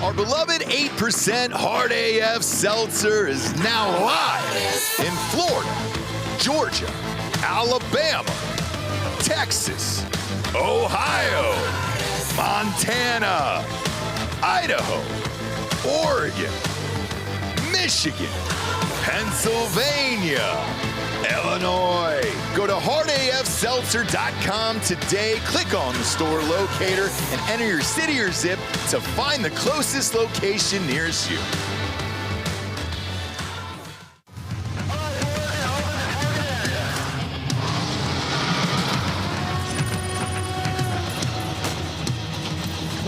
Our beloved 8% Hard AF Seltzer is now live in Florida, Georgia, Alabama, Texas, Ohio, Montana, Idaho, Oregon, Michigan, Pennsylvania, Illinois. Go to hardafseltzer.com today, click on the store locator, and enter your city or zip to find the closest location nearest you.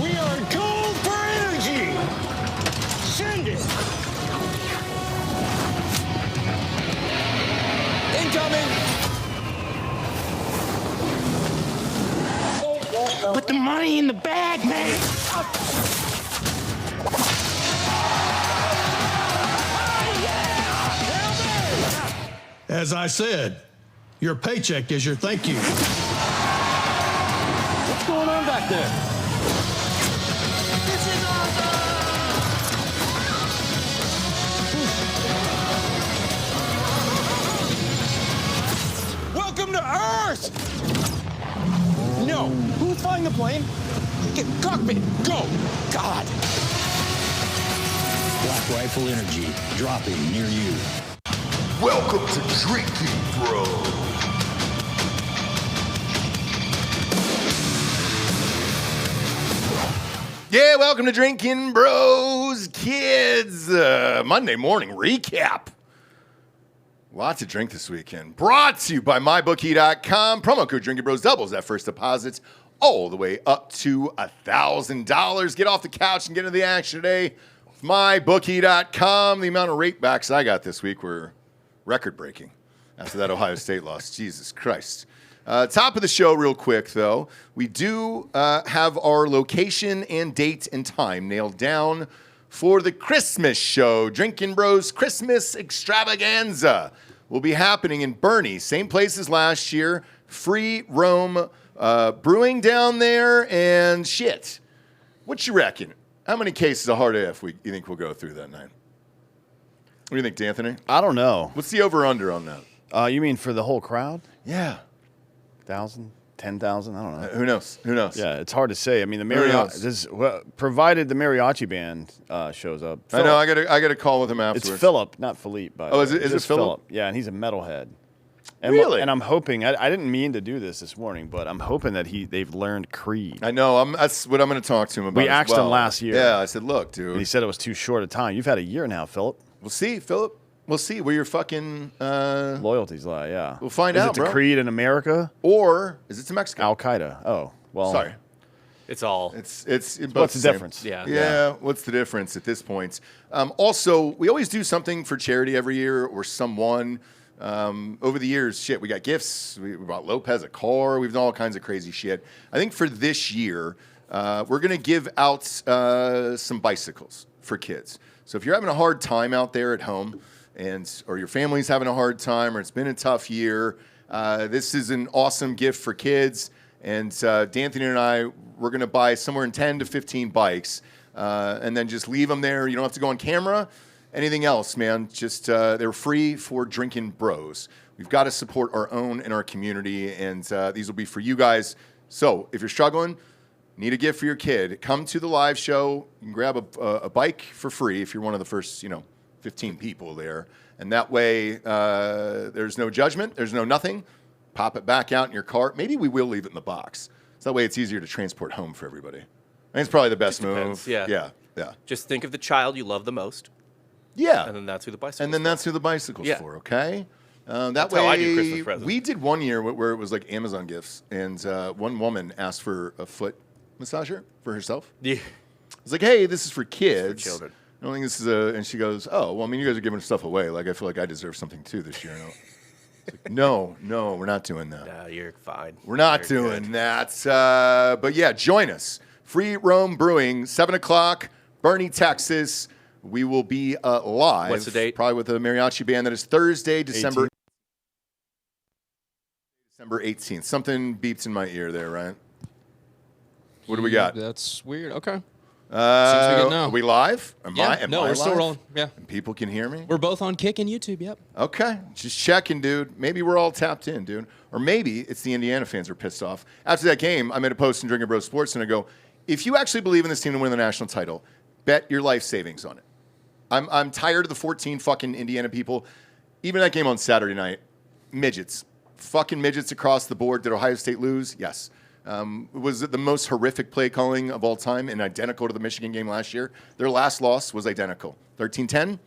We are gold for energy. Send it. Incoming. Put the money in the bag, man. As I said, your paycheck is your thank you. What's going on back there? This is awesome! Welcome to Earth! No. Who's flying the plane? Get cockpit. Go. God. Black Rifle Energy, dropping near you. Welcome to Drinkin, Bro. Yeah, welcome to Drinkin' Bros, kids. Monday morning recap. Lots to drink this weekend. Brought to you by MyBookie.com. Promo code Drinkin' Bros doubles that first deposits all the way up to $1,000. Get off the couch and get into the action today. MyBookie.com. The amount of rate backs I got this week were record-breaking after that Ohio State loss. Jesus Christ. Top of the show real quick, though. We do have our location and date and time nailed down for the Christmas show. Drinkin' Bros Christmas Extravaganza will be happening in Bernie. Same place as last year. Free roam brewing down there and shit. What you reckon? How many cases of hard AF you think we'll go through that night? What do you think, D'Anthony? I don't know. What's the over-under on that? You mean for the whole crowd? Yeah. 1,000? 10,000? I don't know. Who knows? Who knows? Yeah, it's hard to say. I mean, the knows? provided the mariachi band shows up. I know. I got a call with him afterwards. It's Philip, not Philippe. Oh, is it Philip? Yeah, and he's a metalhead. And really? And I'm hoping. I didn't mean to do this morning, but I'm hoping that they've learned Creed. I know. That's what I'm going to talk to him about. We asked him last year. Yeah, I said, look, dude. And he said it was too short a time. You've had a year now, Philip. We'll see, Philip. We'll see where your fucking loyalties lie. Yeah, we'll find out, Is it to bro. Creed in America, or is it to Mexico? Al Qaeda? Oh, well. Sorry. It's all. It's what's the difference? Yeah. What's the difference at this point? Also, we always do something for charity every year or someone. Over the years, we got gifts. We bought Lopez a car. We've done all kinds of crazy shit. I think for this year, we're going to give out some bicycles for kids. So if you're having a hard time out there at home, or your family's having a hard time, or it's been a tough year, this is an awesome gift for kids. And D'Anthony and I, we're going to buy somewhere in 10 to 15 bikes, and then just leave them there. You don't have to go on camera. Anything else, man, just they're free for Drinkin' Bros. We've got to support our own and our community, and these will be for you guys. So if you're struggling, need a gift for your kid, come to the live show. You can grab a bike for free if you're one of the first, 15 people there. And that way, there's no judgment. There's no nothing. Pop it back out in your cart. Maybe we will leave it in the box. So that way it's easier to transport home for everybody. I think it's probably the best move. Yeah. Just think of the child you love the most. Yeah. And then that's who the bicycle's And then that's who the bicycle's for, okay? That way, how I do Christmas presents. We did one year where it was like Amazon gifts, and one woman asked for a foot massager for herself. Yeah. I was like, hey, this is for kids. It's for children. I don't think this is and she goes, oh, well, I mean, you guys are giving stuff away. Like, I feel like I deserve something too this year. Like, no, we're not doing that. No, you're fine. We're not doing that. But yeah, join us. Free Roam Brewing, 7 o'clock, Bernie, Texas. We will be live. What's the date? Probably with a mariachi band. That is Thursday, December 18th. Something beeps in my ear there, right? What do we got? That's weird. Okay. Are we live? Am I we're still live? rolling. Yeah. And people can hear me? We're both on Kick and YouTube, yep. Okay. Just checking, dude. Maybe we're all tapped in, dude. Or maybe it's the Indiana fans who are pissed off. After that game, I made a post in Drinkin Bro Sports, and I go, if you actually believe in this team to win the national title, bet your life savings on it. I'm tired of the 14 fucking Indiana people. Even that game on Saturday night, midgets. Fucking midgets across the board. Did Ohio State lose? Yes. Was it the most horrific play calling of all time and identical to the Michigan game last year? Their last loss was identical. 13-10,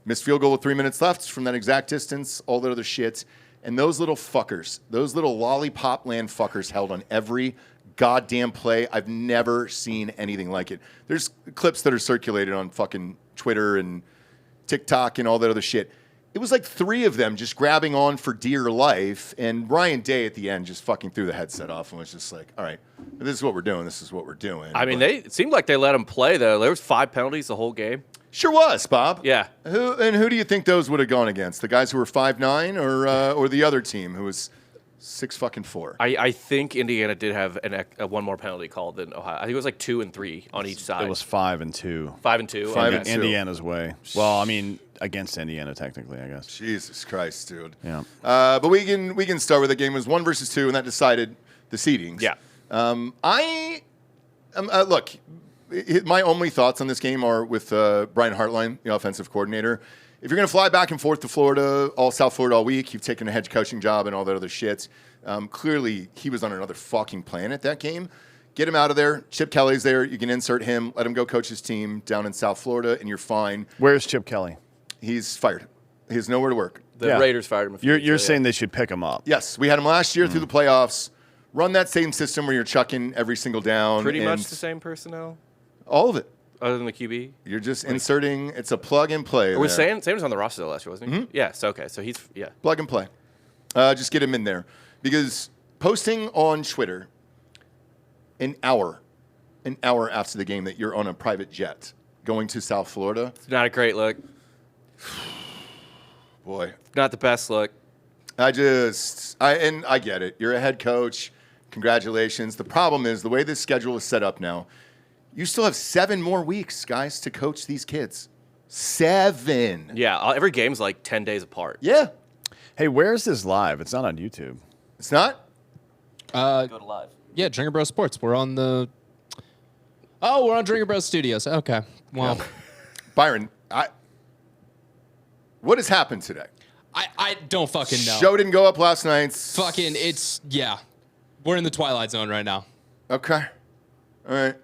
missed field goal with 3 minutes left from that exact distance, all that other shit. And those little fuckers, those little lollipop land fuckers held on every goddamn play. I've never seen anything like it. There's clips that are circulated on fucking Twitter and TikTok and all that other shit. It was like 3 of them just grabbing on for dear life, and Ryan Day at the end just fucking threw the headset off and was just like, all right, this is what we're doing. This is what we're doing. I mean, it seemed like they let him play, though. There was 5 penalties the whole game. Sure was, Bob. Yeah. Who do you think those would have gone against? The guys who were 5'9", or the other team who was 6'4"? I think Indiana did have one more penalty called than Ohio. I think it was like 2 and 3 on each side. It was 5 and 2. 5 and 2. 5 okay. and 2. Indiana's way. Well, I mean, against Indiana technically, I guess. Jesus Christ, dude. Yeah. But we can start with the game. It was 1 versus 2, and that decided the seedings. Yeah. Look, my only thoughts on this game are with Brian Hartline, the offensive coordinator. If you're going to fly back and forth to Florida, all South Florida all week, you've taken a head coaching job and all that other shit. Clearly, he was on another fucking planet that game. Get him out of there. Chip Kelly's there. You can insert him. Let him go coach his team down in South Florida, and you're fine. Where's Chip Kelly? He's fired. He has nowhere to work. The Raiders fired him. You're saying they should pick him up? Yes, we had him last year through the playoffs. Run that same system where you're chucking every single down. Pretty much the same personnel, all of it. other than the QB. You're just inserting. It's a plug and play. Or was Sanders on the roster though last year, wasn't he? Mm-hmm. Yes. Okay. So he's plug and play. Just get him in there because posting on Twitter an hour after the game that you're on a private jet going to South Florida. It's not a great look. Boy, not the best look. I get it. You're a head coach. Congratulations. The problem is the way this schedule is set up now. You still have 7 more weeks, guys, to coach these kids. 7. Yeah, every game's like 10 days apart. Yeah. Hey, where's this live? It's not on YouTube. It's not? Go to live. Yeah, Drinkin Bro Sports. We're on Drinkin Bro Studios. Okay. Well, Byron, what has happened today? I don't fucking know. Show didn't go up last night. We're in the twilight zone right now. Okay. All right.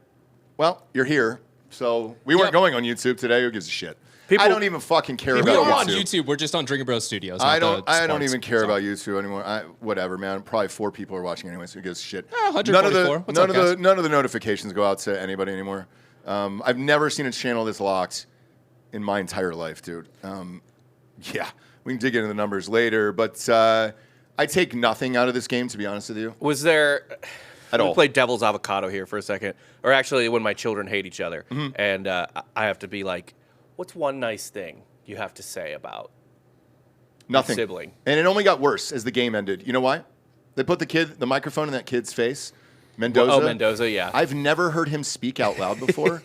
Well, you're here. So we weren't going on YouTube today. Who gives a shit? I don't even fucking care We about are YouTube. on YouTube. We're just on Drinkin Bro Studios. I don't even care about YouTube anymore. Whatever, man. Probably 4 people are watching anyway, so who gives a shit? 144. None of the notifications go out to anybody anymore. I've never seen a channel this locked in my entire life, dude. Yeah, we can dig into the numbers later, but I take nothing out of this game, to be honest with you. Was there... At all. Play devil's avocado here for a second. Or actually, when my children hate each other. Mm-hmm. And I have to be like, what's one nice thing you have to say about Nothing. your sibling? And it only got worse as the game ended. You know why? They put the microphone in that kid's face. Mendoza. Oh, Mendoza, yeah. I've never heard him speak out loud before.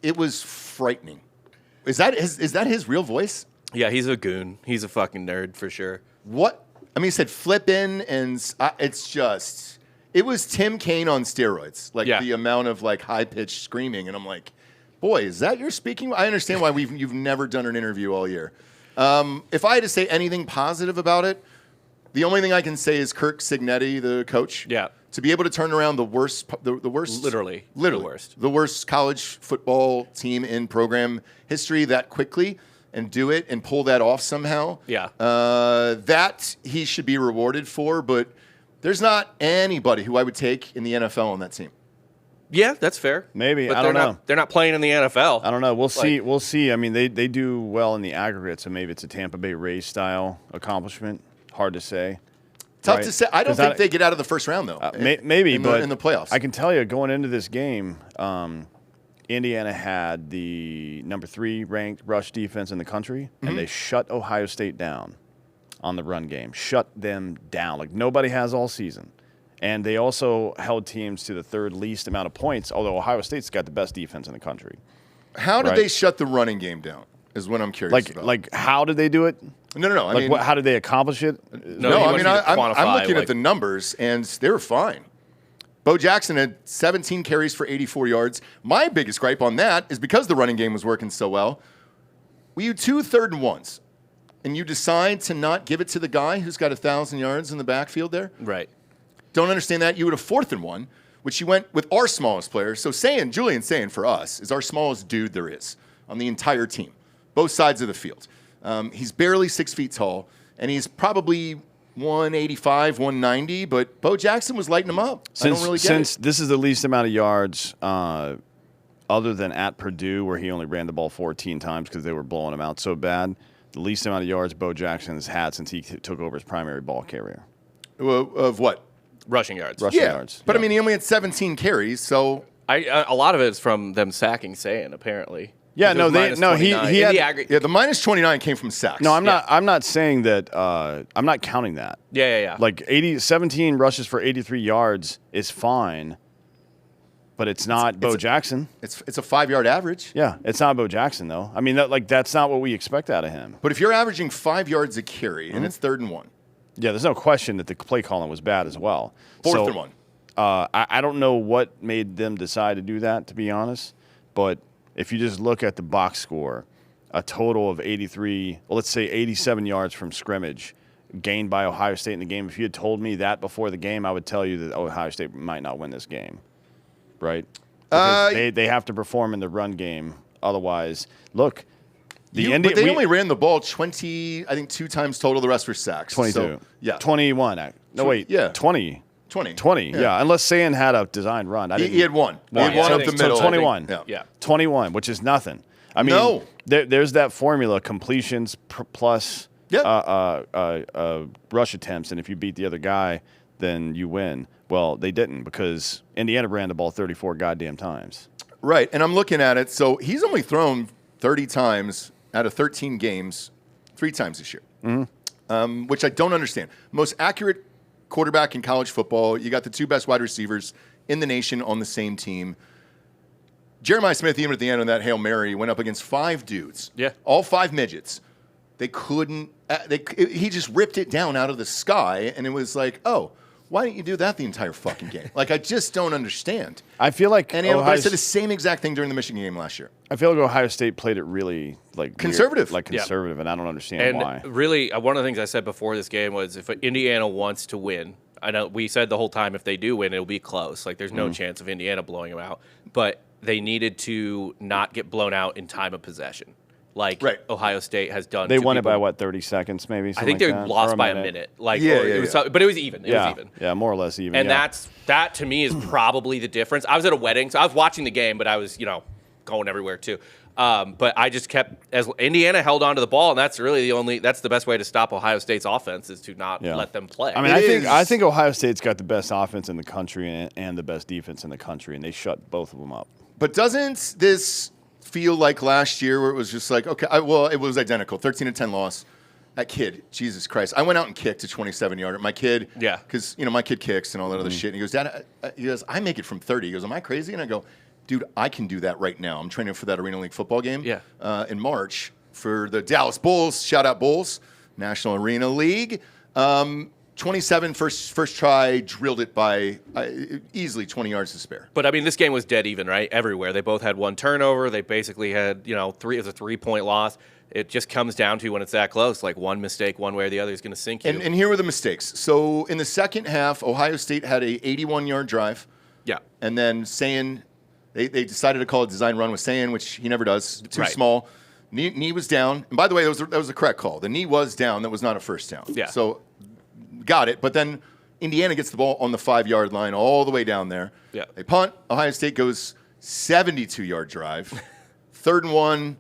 It was frightening. Is that his real voice? Yeah, he's a goon. He's a fucking nerd for sure. What? I mean, he said flip in, and it's just... It was Tim Kaine on steroids, the amount of high-pitched screaming, and I'm like, boy, is that your speaking? I understand why you've never done an interview all year. If I had to say anything positive about it, the only thing I can say is Kirk Cignetti, the coach, to be able to turn around the worst, literally the worst college football team in program history that quickly and do it and pull that off somehow. Yeah, that he should be rewarded for, but. There's not anybody who I would take in the NFL on that team. Yeah, that's fair. Maybe. But I don't know. They're not playing in the NFL. I don't know. We'll see. We'll see. I mean, they do well in the aggregate, so maybe it's a Tampa Bay Rays style accomplishment. Hard to say. Tough to say. I don't think they get out of the first round, though. Maybe, but in the playoffs. I can tell you, going into this game, Indiana had the number 3 ranked rush defense in the country, and they shut Ohio State down on the run game. Shut them down like nobody has all season. And they also held teams to the third least amount of points, although Ohio State's got the best defense in the country. How did Right. they shut the running game down? Is what I'm curious about. Like, how did they do it? No. I mean, how did they accomplish it? No, he I wants mean, you to I'm quantify, looking like- at the numbers, and they were fine. Bo Jackson had 17 carries for 84 yards. My biggest gripe on that is because the running game was working so well, we had 2 3rd and 1s, and you decide to not give it to the guy who's got 1,000 yards in the backfield there. Right. Don't understand that. You had a 4th and 1, which you went with our smallest player. So Julian Sayin for us is our smallest dude there is on the entire team, both sides of the field. He's barely 6 feet tall, and he's probably 185, 190, but Bo Jackson was lighting him up. I don't really get Since it. this is the least amount of yards other than at Purdue, where he only ran the ball 14 times because they were blowing him out so bad, the least amount of yards Bo Jackson has had since he took over as primary ball carrier. Of what? Rushing yards. Rushing Yeah, yards. but I Yeah. mean, he only had 17 carries, so A lot of it is from them sacking Sayin, apparently. Yeah, It no, was they- minus no, he 29. had- In the aggregate. yeah, the minus 29 came from sacks. No, I'm not saying that. I'm not counting that. Yeah. Like 17 rushes for 83 yards is fine, but it's not Bo Jackson. It's a 5-yard average. Yeah, it's not Bo Jackson though. I mean, that's not what we expect out of him. But if you're averaging 5 yards a carry and it's 3rd and 1, Yeah, there's no question that the play calling was bad as well. 4th and 1. I don't know what made them decide to do that, to be honest. But if you just look at the box score, a total of 83, well, let's say 87 yards from scrimmage gained by Ohio State in the game. If you had told me that before the game, I would tell you that Ohio State might not win this game, right? Because they have to perform in the run game. Otherwise, look, But they only ran the ball 20, I think 2 times total. The rest were sacks. 22. So, yeah. 21. No, wait. Yeah. 20. 20. 20, yeah. Unless Sayin had a designed run. He had one. He had Yeah, one I up think the so. middle. So 21. Yeah. 21, which is nothing. I mean, No. there's that formula, completions plus Yeah. rush attempts, and if you beat the other guy, then you win. Well, they didn't because Indiana ran the ball 34 goddamn times. Right, and I'm looking at it. So he's only thrown 30 times out of 13 games, 3 times this year, which I don't understand. Most accurate quarterback in college football. You got the 2 best wide receivers in the nation on the same team. Jeremiah Smith, even at the end of that Hail Mary, went up against 5 dudes. Yeah. All 5 midgets. They couldn't. He just ripped it down out of the sky, and it was like, oh, why didn't you do that the entire fucking game? Like, I just don't understand. I feel like And I said the same exact thing during the Michigan game last year. I feel like Ohio State played it really like Conservative. weird, conservative, and I don't understand And why. really, one of the things I said before this game was if Indiana wants to win, I know we said the whole time if they do win, it'll be close. Like, there's no chance of Indiana blowing them out. But they needed to not get blown out in time of possession, like Right. Ohio State has done. They to won it by people. what, 30 seconds maybe? I Something think they like that? lost Or by a minute. Like, Yeah, or yeah, it was, yeah. but it was even. It was even. Yeah, more or less even. And yeah. that to me is probably the difference. I was at a wedding, so I was watching the game, but I was, going everywhere too. But I just kept, as Indiana held on to the ball, and that's really that's the best way to stop Ohio State's offense is to not let them play. I mean, It I is- think Ohio State's got the best offense in the country and the best defense in the country, and they shut both of them up. But doesn't this feel like last year where it was just like, okay, it was identical, 13-10 loss. That kid, Jesus Christ. I went out and kicked a 27-yarder. My kid, Yeah. because, my kid kicks and all that other shit. And he goes, Dad, I make it from 30. He goes, am I crazy? And I go, dude, I can do that right now. I'm training for that Arena League football game in March for the Dallas Bulls. Shout out Bulls, National Arena League. 27 first try, drilled it by easily 20 yards to spare. But I mean, this game was dead even, right? Everywhere. They both had 1 turnover. They basically had, it was a 3-point loss. It just comes down to when it's that close, like one mistake, one way or the other is going to sink you. And here were the mistakes. So in the second half, Ohio State had a 81-yard drive. yeah. And then Sayin, they decided to call a design run with Sayin, which he never does. Too Right. small. Knee was down. And by the way, that was the correct call. The knee was down. That was not a first down. Yeah. So got it. But then Indiana gets the ball on the 5-yard line all the way down there. Yeah. They punt. Ohio State goes 72-yard drive. 3rd and 1.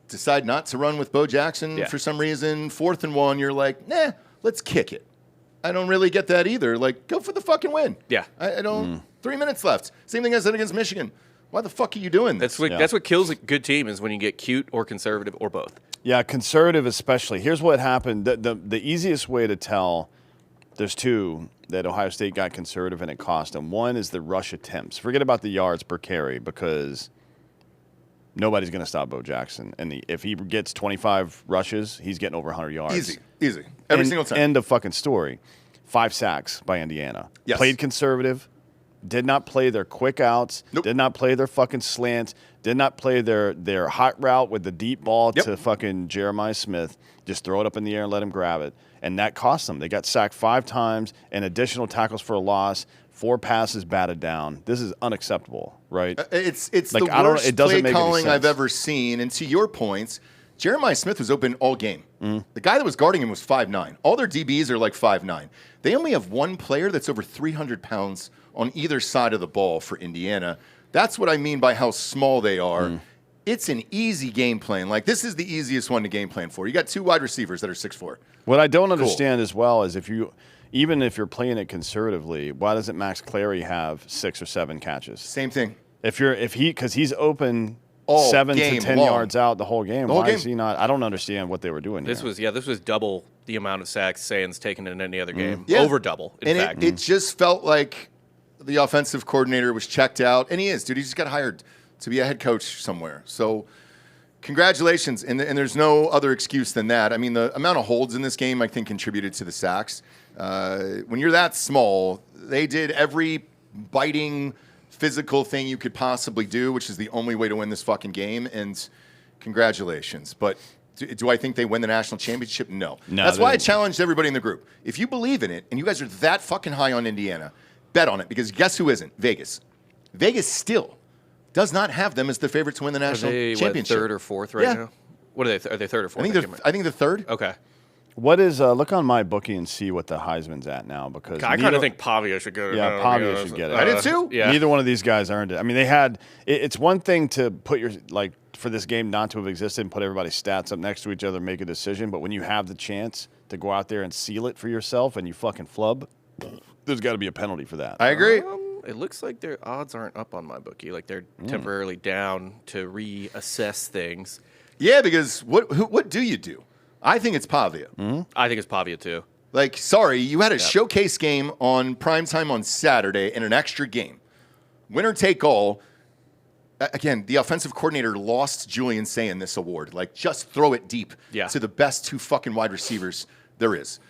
Decide not to run with Bo Jackson Yeah. for some reason. 4th and 1. You're like, nah, let's kick it. I don't really get that either. Like, go for the fucking win. Yeah. I don't. 3 minutes left. Same thing I said against Michigan. Why the fuck are you doing this? That's what kills a good team is when you get cute or conservative or both. Yeah, conservative especially. Here's what happened. The easiest way to tell, there's 2. that Ohio State got conservative and it cost them. One is the rush attempts. Forget about the yards per carry because nobody's going to stop Bo Jackson. And if he gets 25 rushes, he's getting over 100 yards. Easy. Every single time. End of fucking story. 5 sacks by Indiana. Yes. Played conservative. Did not play their quick outs. Nope. Did not play their fucking slants. Did not play their hot route with the deep ball to fucking Jeremiah Smith. Just throw it up in the air and let him grab it. And that cost them. They got sacked 5 times and additional tackles for a loss. 4 passes batted down. This is unacceptable, right? It's Like, the I don't- worst it doesn't play make any calling I've sense. ever seen. And to your points, Jeremiah Smith was open all game. Mm-hmm. The guy that was guarding him was 5'9". All their DBs are like 5'9". They only have one player that's over 300 pounds on either side of the ball for Indiana. That's what I mean by how small they are. Mm. It's an easy game plan. Like, this is the easiest one to game plan for. You got 2 wide receivers that are 6'4". What I don't understand as well is even if you're playing it conservatively, why doesn't Max Clary have 6 or 7 catches? Same thing. Because he's open All 7 to game 10 long. yards out the whole game. whole Why game. is he not? I don't understand what they were doing This here. was double the amount of sacks Sands taken in any other game. Yeah. Over double, in And fact. it just felt like the offensive coordinator was checked out. And he is, dude. He just got hired to be a head coach somewhere. So congratulations. And there's no other excuse than that. I mean, the amount of holds in this game, I think, contributed to the sacks. When you're that small, they did every biting, physical thing you could possibly do, which is the only way to win this fucking game. And congratulations. But do I think they win the national championship? No. No, That's why I they- challenged everybody in the group. If you believe in it and you guys are that fucking high on Indiana, bet on it, because guess who isn't? Vegas. Vegas still does not have them as the favorite to win the Are national they championship. 3rd or 4th right Yeah. now? What are they? Are they 3rd or 4th? I think can't remember. I think they're third. Okay. What is look on my bookie and see what the Heisman's at now because I kind of think Pavia should get it. Yeah, I don't Pavia know, should get it. I did too. Yeah. Neither one of these guys earned it. I mean, they had. It's one thing to put your for this game not to have existed and put everybody's stats up next to each other and make a decision. But when you have the chance to go out there and seal it for yourself and you fucking flub, there's got to be a penalty for that. I agree. It looks like their odds aren't up on my bookie. Like they're temporarily down to reassess things. Yeah, because what do you do? I think it's Pavia. I think it's Pavia too. Like, sorry, you had a showcase game on primetime on Saturday and an extra game. Winner take all. Again, the offensive coordinator lost Julian Sayin this award. Like, just throw it deep to the best 2 fucking wide receivers there is.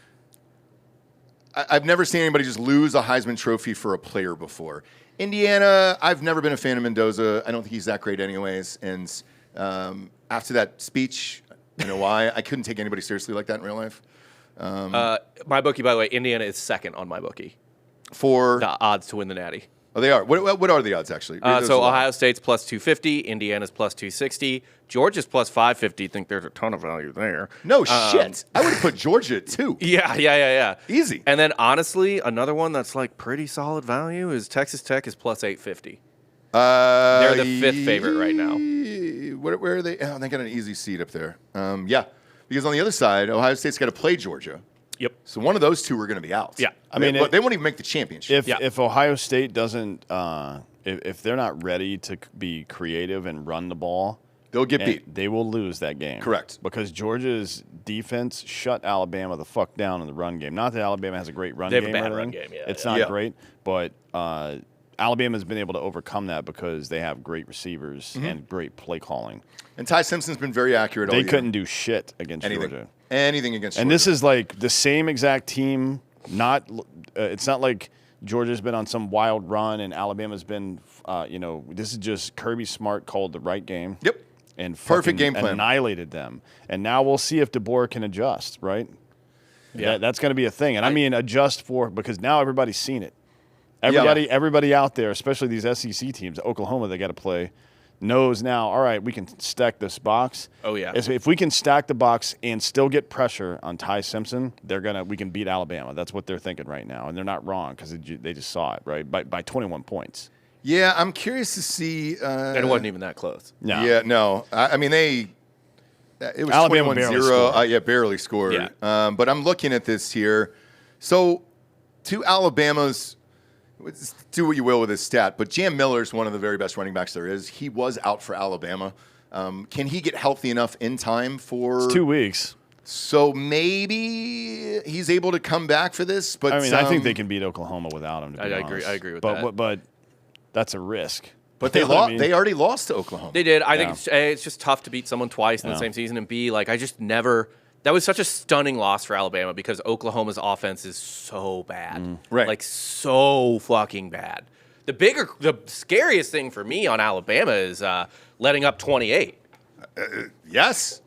I've never seen anybody just lose a Heisman Trophy for a player before. Indiana, I've never been a fan of Mendoza. I don't think he's that great anyways. And after that speech, you know why? I couldn't take anybody seriously like that in real life. My bookie, by the way, Indiana is 2nd on my bookie. For The odds to win the Natty. Oh, they are. What are the odds, actually? Those So are Ohio State's plus 250, Indiana's plus 260, Georgia's plus 550. Think there's a ton of value there. No shit. I would have put Georgia at 2. Yeah. Easy. And then honestly, another one that's like pretty solid value is Texas Tech is plus 850. They're the 5th favorite right now. Where are they? Oh, they got an easy seat up there. Yeah, because on the other side, Ohio State's got to play Georgia. Yep. So one of those 2 are going to be out. Yeah. I mean, they won't even make the championship. If Ohio State doesn't, if they're not ready to be creative and run the ball, They'll get beat. They will lose that game. Correct. Because Georgia's defense shut Alabama the fuck down in the run game. Not that Alabama has a great run They game. have a bad or run anything. game, yeah, It's yeah. not Yeah. great, but Alabama's been able to overcome that because they have great receivers and great play calling. And Ty Simpson's been very accurate all They year. couldn't do shit against anything. Georgia. Anything against And Georgia. this is like the same exact team. Not, it's not like Georgia's been on some wild run and Alabama's been, this is just Kirby Smart called the right game. Yep. And Perfect fucking game plan. annihilated them. And now we'll see if DeBoer can adjust, right? Yeah. That's going to be a thing. And I mean adjust because now everybody's seen it. Everybody out there, especially these SEC teams, Oklahoma they got to play, knows now, all right, we can stack this box. Oh, yeah. If we can stack the box and still get pressure on Ty Simpson, we can beat Alabama. That's what they're thinking right now. And they're not wrong because they just saw it, right? By 21 points. Yeah, I'm curious to see. And it wasn't even that close. No. Yeah, no. I mean, it was Alabama barely 21-0. scored. Barely scored. Yeah. But I'm looking at this here. So, to Alabama's, do what you will with this stat, but Jam Miller's one of the very best running backs there is. He was out for Alabama. Can he get healthy enough in time for... It's 2 weeks. So maybe he's able to come back for this. But I mean, I think they can beat Oklahoma without him. To be agree. honest. I agree with but, that. But that's a risk. But they You know what I lost. mean? They already lost to Oklahoma. They did. I think it's A, it's just tough to beat someone twice in the same season, and B, like I just never. That was such a stunning loss for Alabama because Oklahoma's offense is so bad, Right. Like so fucking bad. The scariest thing for me on Alabama is letting up 28. Yes.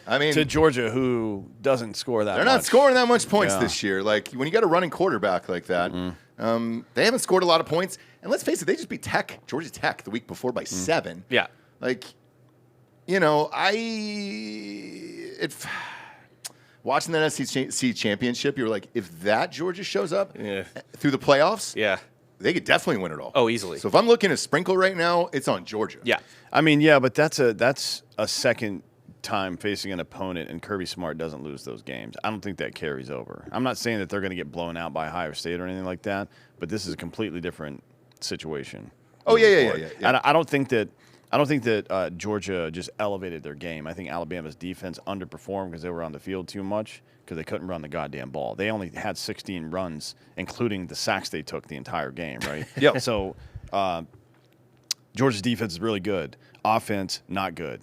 I mean, To Georgia, who doesn't score that they're much. not scoring that much points Yeah. this year. Like when you got a running quarterback like that, they haven't scored a lot of points. And let's face it, they just beat Georgia Tech, the week before by 7. Yeah. Like, you know, watching that SEC championship, you were like, if that Georgia shows up through the playoffs, Yeah. they could definitely win it all. Oh, easily. So if I'm looking at sprinkle right now, it's on Georgia. Yeah. I mean, yeah, but that's a second time facing an opponent, and Kirby Smart doesn't lose those games. I don't think that carries over. I'm not saying that they're going to get blown out by Ohio State or anything like that, but this is a completely different situation. Oh, yeah. And I don't think that Georgia just elevated their game. I think Alabama's defense underperformed because they were on the field too much because they couldn't run the goddamn ball. They only had 16 runs, including the sacks they took the entire game, right? Yep. So Georgia's defense is really good. Offense, not good.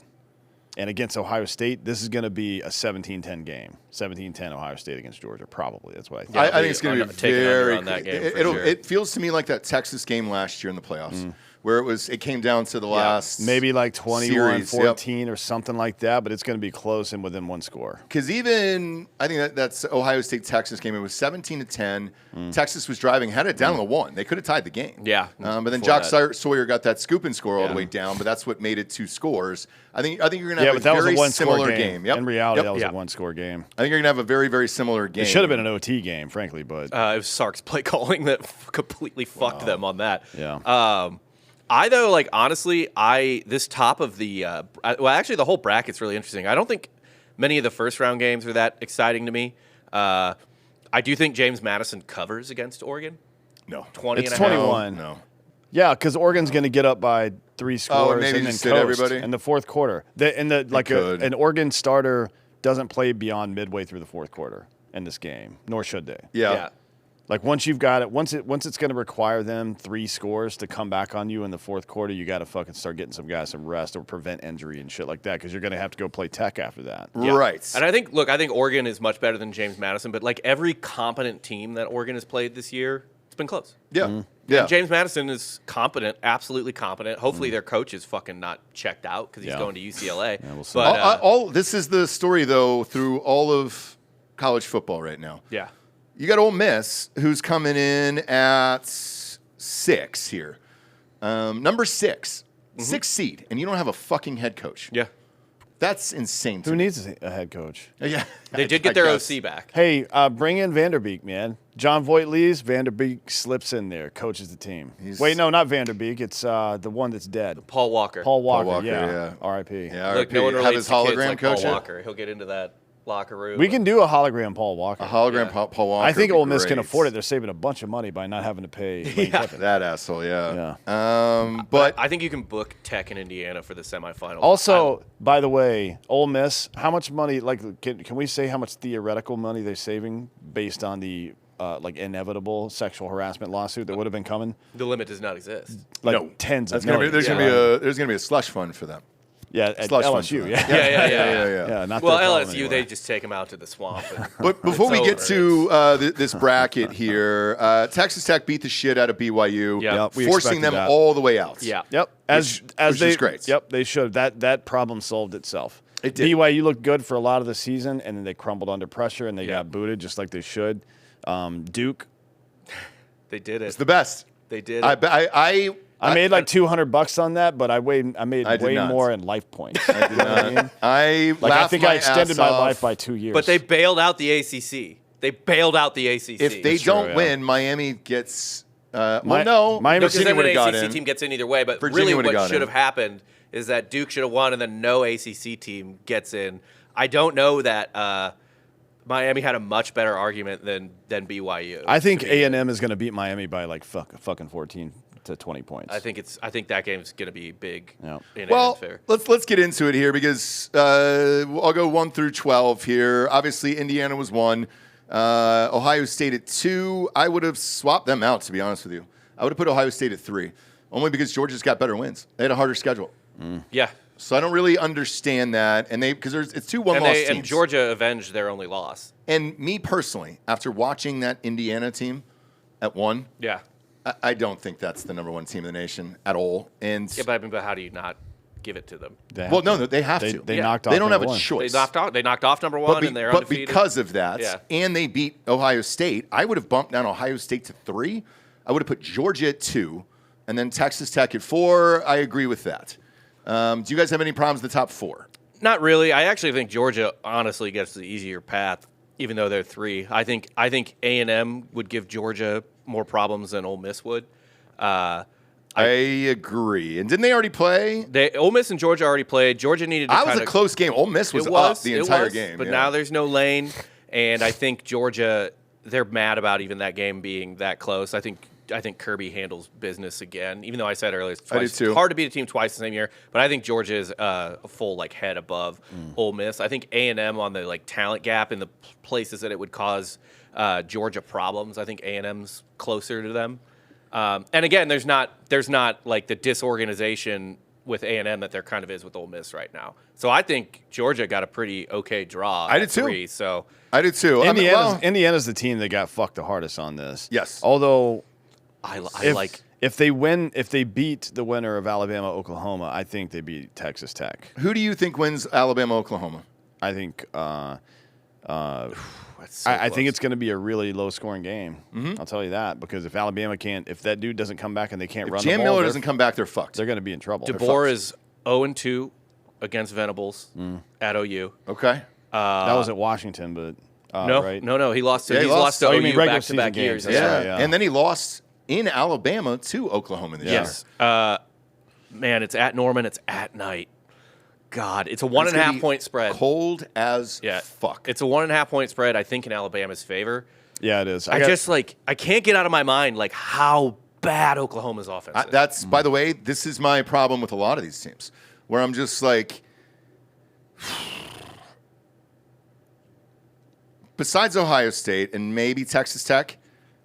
And against Ohio State, this is going to be a 17-10 game. 17-10 Ohio State against Georgia, probably. That's what I think. I think it's going to be taking under very. on that game for it'll- sure. It feels to me like that Texas game last year in the playoffs, where it came down to the last Maybe like 21-14 series, or something like that, but it's going to be close and within one score. Because even I think that's Ohio State Texas game. It was 17-10. Texas was driving, had it down to the 1. They could have tied the game. Yeah, but then before Jock that. Sawyer got that scoop and score all the Yeah. way down. But that's what made it 2 scores. I think you're going to Yeah, have but a that was very a one-score similar game. Yep. In reality, Yep. that was Yeah. a one-score game. I think you're going to have a very, very similar game. It should have been an OT game, frankly, but It was Sark's play calling that completely fucked them on that. yeah. I though, like honestly, this top of the actually the whole bracket's really interesting. I don't think many of the first round games are that exciting to me. I do think James Madison covers against Oregon. No. 20 It's and a half. 21. No. Yeah, because Oregon's going to get up by 3 scores maybe and then just sit coast everybody? in the fourth quarter. An Oregon starter doesn't play beyond midway through the fourth quarter in this game, nor should they. Yeah. Like once you've got it, once it's going to require them 3 scores to come back on you in the fourth quarter, you got to fucking start getting some guys some rest or prevent injury and shit like that because you're going to have to go play Tech after that. Yeah. Right. And I think Oregon is much better than James Madison, but like every competent team that Oregon has played this year, it's been close. Yeah. Yeah. And James Madison is competent, absolutely competent. Hopefully their coach is fucking not checked out because he's Yeah. going to UCLA. we'll see. But this is the story though through all of college football right now. yeah. You got Ole Miss, who's coming in at 6 here. Number 6. 6th seed, and you don't have a fucking head coach. Yeah. That's insane to Who me. needs a head coach? Yeah. They did I get their guess. OC back. Hey, bring in Vanderbeek, man. John Voight leaves, Vanderbeek slips in there, coaches the team. Wait, no, not Vanderbeek. It's the one that's dead. Paul Walker. Paul Walker, Walker, yeah. yeah. R.I.P. Yeah, Look, no one have relates his to kids hologram like coach Paul it? Walker. He'll get into that locker room. We can do a hologram Paul Walker. A hologram Yeah. Paul Walker. I think would be Ole Miss can great. afford it. They're saving a bunch of money by not having to pay Lane Kiffin. That asshole, yeah. Yeah. But I think you can book Tech in Indiana for the semifinal. Also, by the way, Ole Miss, how much money, like, can we say how much theoretical money they're saving based on the, inevitable sexual harassment lawsuit that would have been coming? the limit does not exist. Like no, tens of that's gonna be, millions. there's gonna be a slush fund for them. Yeah, at slush fund LSU, for yeah. that. Yeah. Yeah, not Well, their problem LSU, anymore. they just take him out to the swamp. And But before we It's get over. to this bracket here, Texas Tech beat the shit out of BYU, Yep, we forcing expected them that. all the way out. yeah. Yep. As which they is great. Yep, they should. That problem solved itself. It did. BYU looked good for a lot of the season, and then they crumbled under pressure, and they Yeah. got booted just like they should. Duke, They did it. It's the best. They did I it. I made like $200 on that, but I made I did way not. more in life points. You know what I mean? I Like I laughed think my I extended ass my off. life by 2 years. But they bailed out the ACC. They bailed out the ACC. If they That's true, don't yeah. win, Miami gets. No, Miami because then would an have got ACC in. team gets in either way. But Virginia really, would've what got should in. have happened is that Duke should have won, and then no ACC team gets in. I don't know that Miami had a much better argument than BYU. I think A&M is going to beat Miami by like fucking 14 to 20 points. I think that game's going to be big. Yeah. In Well, fair. let's get into it here because I'll go 1 through 12 here. Obviously, Indiana was 1. Ohio State at 2. I would have swapped them out, to be honest with you. I would have put Ohio State at 3, only because Georgia's got better wins. They had a harder schedule. Yeah. So I don't really understand that. And because it's 2 one-loss teams. And Georgia avenged their only loss. And me personally, after watching that Indiana team at 1, Yeah. I don't think that's the number 1 team in the nation at all. And Yeah, but how do you not give it to them? They have to. They Yeah. knocked off. They don't have number a one. choice. They knocked off number 1, and they're undefeated. Because of that, Yeah. and they beat Ohio State, I would have bumped down Ohio State to 3. I would have put Georgia at 2, and then Texas Tech at 4. I agree with that. Do you guys have any problems with the top 4? Not really. I actually think Georgia honestly gets the easier path, even though they're 3. I think A&M would give Georgia more problems than Ole Miss would. I agree. And didn't they already play? Ole Miss and Georgia already played. Georgia needed to That was a close game. Ole Miss was up the entire game. But yeah. now there's no lane, and I think Georgia, they're mad about even that game being that close. I think Kirby handles business again, even though I said earlier it's I do too. hard to beat a team twice the same year. But I think Georgia is a full head above Ole Miss. I think A&M on the talent gap in the places that it would cause Georgia problems. I think A&M's closer to them. And again, there's not the disorganization with A&M that there kind of is with Ole Miss right now. So I think Georgia got a pretty okay draw. I did too. 3, so I did too. Indiana's the team that got fucked the hardest on this. Yes. Although if if they beat the winner of Alabama Oklahoma, I think they beat Texas Tech. Who do you think wins Alabama Oklahoma? I think that's so I think close. it's going to be a really low scoring game. I'll tell you that, because if Alabama if that dude doesn't come back and they can't run the Jam ball, Miller doesn't come back, they're fucked. they're going to be in trouble. DeBoer is 0-2 against Venables at OU. Okay. That was at Washington, but No, right? no, he lost. Yeah, He's he lost. lost to Oh, you mean OU regular back-to-back season years. games, That's Yeah. right, yeah. And then he lost in Alabama to Oklahoma this Yes. year. Man, it's at Norman. It's at night. God, it's a It's gonna 1.5 be point spread. Cold as Yeah, fuck. It's a 1.5 point spread. I think in Alabama's favor. Yeah, it is. I can't get out of my mind how bad Oklahoma's offense is. That's, by the way, this is my problem with a lot of these teams, where I'm just like, besides Ohio State and maybe Texas Tech,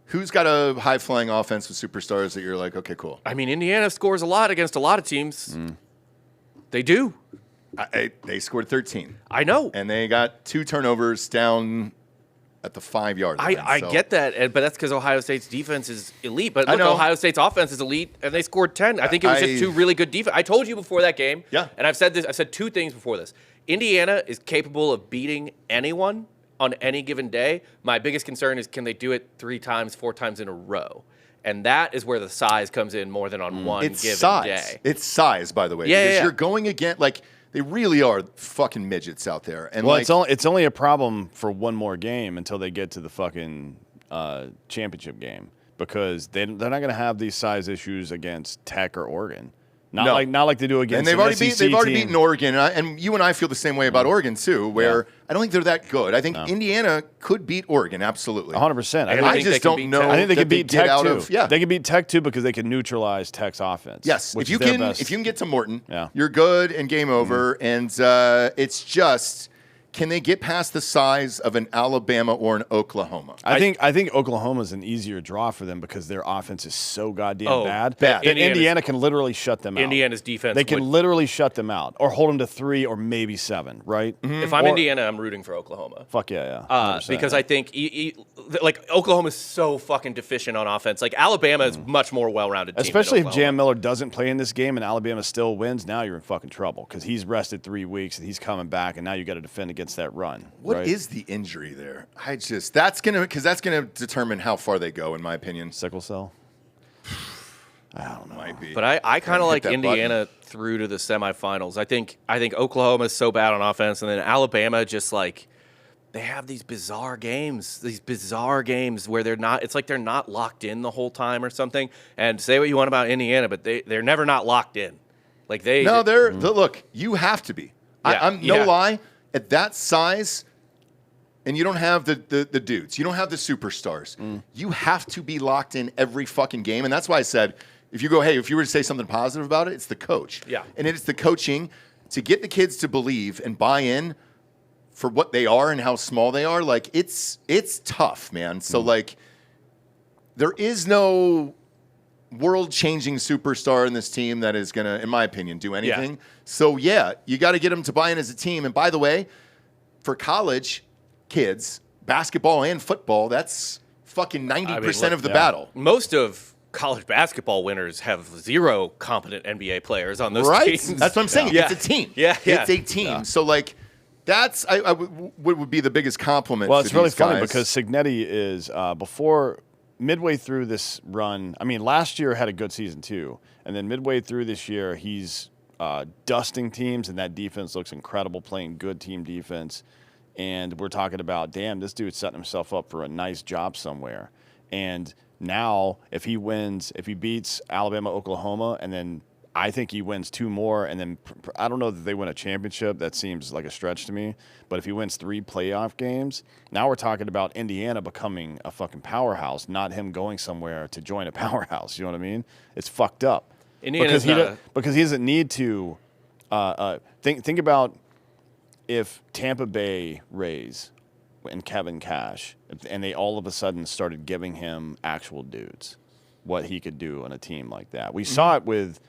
who's got a high-flying offense with superstars that you're like, okay, cool. I mean, Indiana scores a lot against a lot of teams. They do. They scored 13, I know. and they got 2 turnovers down at the 5-yard line. I get that, but that's because Ohio State's defense is elite. But I look, know. Ohio State's offense is elite, and they scored 10. I think it was just 2 really good defense. I told you before that game, Yeah. and I've said this. I've said 2 things before this. Indiana is capable of beating anyone on any given day. My biggest concern is, can they do it 3 times, 4 times in a row? And that is where the size comes in more than on one It's given size. day. It's size, by the way. Yeah, because yeah. you're going against, they really are fucking midgets out there. And Well, it's only a problem for one more game until they get to the fucking championship game, because they're not going to have these size issues against Tech or Oregon. Not like they do against. And they've an already SEC team. beaten Oregon, and you and I feel the same way about Oregon too. Where I don't think they're that good. I think Indiana could beat Oregon absolutely. 100%. And I think they just can don't beat know. Tech. I think they that can beat get Tech out too. of They can beat Tech too because they can neutralize Tech's offense. Yes, which if you is their can, best. if you can get to Morton, Yeah. you're good and game over. And it's just, can they get past the size of an Alabama or an Oklahoma? I think Oklahoma's an easier draw for them because their offense is so goddamn bad bad. that Indiana can literally shut them out. Indiana's defense They can would- literally shut them out or hold them to 3 or maybe 7, right? If I'm Or- Indiana, I'm rooting for Oklahoma. Fuck yeah. 100%. Because I think Oklahoma's so fucking deficient on offense. Like Alabama is much more well-rounded team. especially than if Oklahoma. Jam Miller doesn't play in this game and Alabama still wins, now you're in fucking trouble because he's rested 3 weeks and he's coming back, and now you got to defend against that run. What is right? the injury there? That's gonna determine how far they go, in my opinion. Sickle cell? I don't know. Might be. But I kind of like that Indiana through to the semifinals. I think Oklahoma's so bad on offense, and then Alabama just they have these bizarre games where they're not. It's like they're not locked in the whole time or something. And say what you want about Indiana, but they're never not locked in. Like they No, look, you have to be. Yeah, I'm no yeah. lie, at that size, and you don't have the dudes, you don't have the superstars. You have to be locked in every fucking game, and that's why I said If you go, hey, if you were to say something positive about it, it's the coach. Yeah. And it's the coaching to get the kids to believe and buy in for what they are and how small they are. Like, it's tough, man. So, like, there is no world-changing superstar in this team that is going to, in my opinion, do anything. Yeah. So, yeah, you got to get them to buy in as a team. And by the way, for college kids, basketball and football, that's fucking 90% of the battle. Most of college basketball winners have 0 competent NBA players on those teams. That's what I'm saying. Yeah. It's a team. Yeah. It's a team. So, like, that's what would be the biggest compliment. Well, to it's really these funny guys. because Cignetti is midway through this run. I mean, last year had a good season too, and then midway through this year, he's dusting teams, and that defense looks incredible, playing good team defense. And we're talking about, damn, this dude's setting himself up for a nice job somewhere. And now, if he beats Alabama, Oklahoma, and then I think he wins 2 more, and then I don't know that they win a championship. That seems like a stretch to me. But if he wins 3 playoff games, now we're talking about Indiana becoming a fucking powerhouse, not him going somewhere to join a powerhouse. You know what I mean? It's fucked up. Indiana's Because he doesn't need to think about if Tampa Bay Rays and Kevin Cash, and they all of a sudden started giving him actual dudes, what he could do on a team like that. We saw it with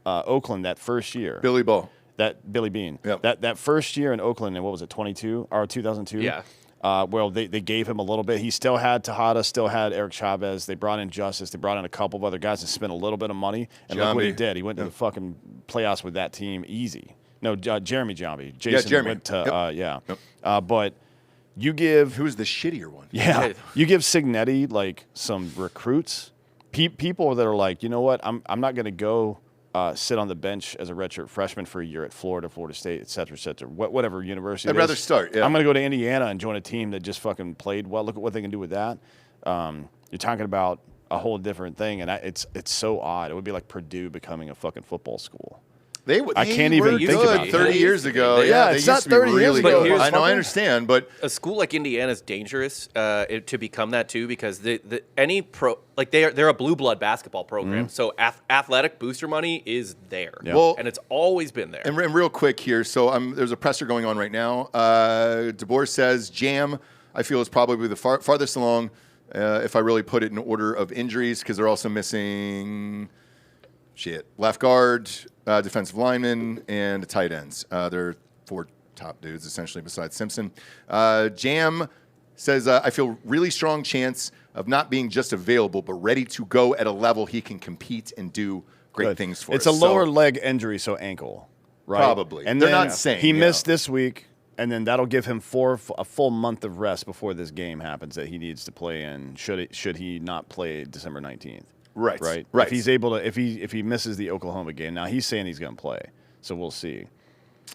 Oakland that first year. Billy Bean. Yep. That first year in Oakland, and what was it, 2002? Yeah. Well, they gave him a little bit. He still had Tejada, still had Eric Chavez. They brought in Justice. They brought in a couple of other guys and spent a little bit of money. And look what he did. He went to the fucking playoffs with that team easy. No, Jeremy Jambi. Jason Jeremy. went to, but you give... Who's the shittier one? Yeah. You give Cignetti, like, some recruits, people that are like, you know what, I'm not going to go sit on the bench as a redshirt freshman for a year at Florida State, et cetera, whatever university. I'd rather start, yeah. I'm going to go to Indiana and join a team that just fucking played well. Look at what they can do with that. You're talking about a whole different thing, and it's so odd. It would be like Purdue becoming a fucking football school. They can't even were think good about it. 30 years ago. Yeah, they it's used not to be 30 years really ago. good. But I know, I fucking- understand, but A school like Indiana is dangerous to become that too, because they're a blue blood basketball program, so athletic booster money is there, Well, and it's always been there. And real quick here, so there's a presser going on right now. DeBoer says Jam, I feel, is probably the farthest along, if I really put it in order of injuries, because they're also missing left guard, defensive lineman, and tight ends. They're 4 top dudes, essentially, besides Simpson. Jam says, I feel really strong chance of not being just available, but ready to go at a level he can compete and do great things for It's us. a lower leg injury, so ankle, right? Probably. And They're then not saying, he yeah. missed this week, and then that'll give him a full month of rest before this game happens that he needs to play in. Should he not play December 19th? Right. If he's able to, if he misses the Oklahoma game, now he's saying he's going to play, so we'll see.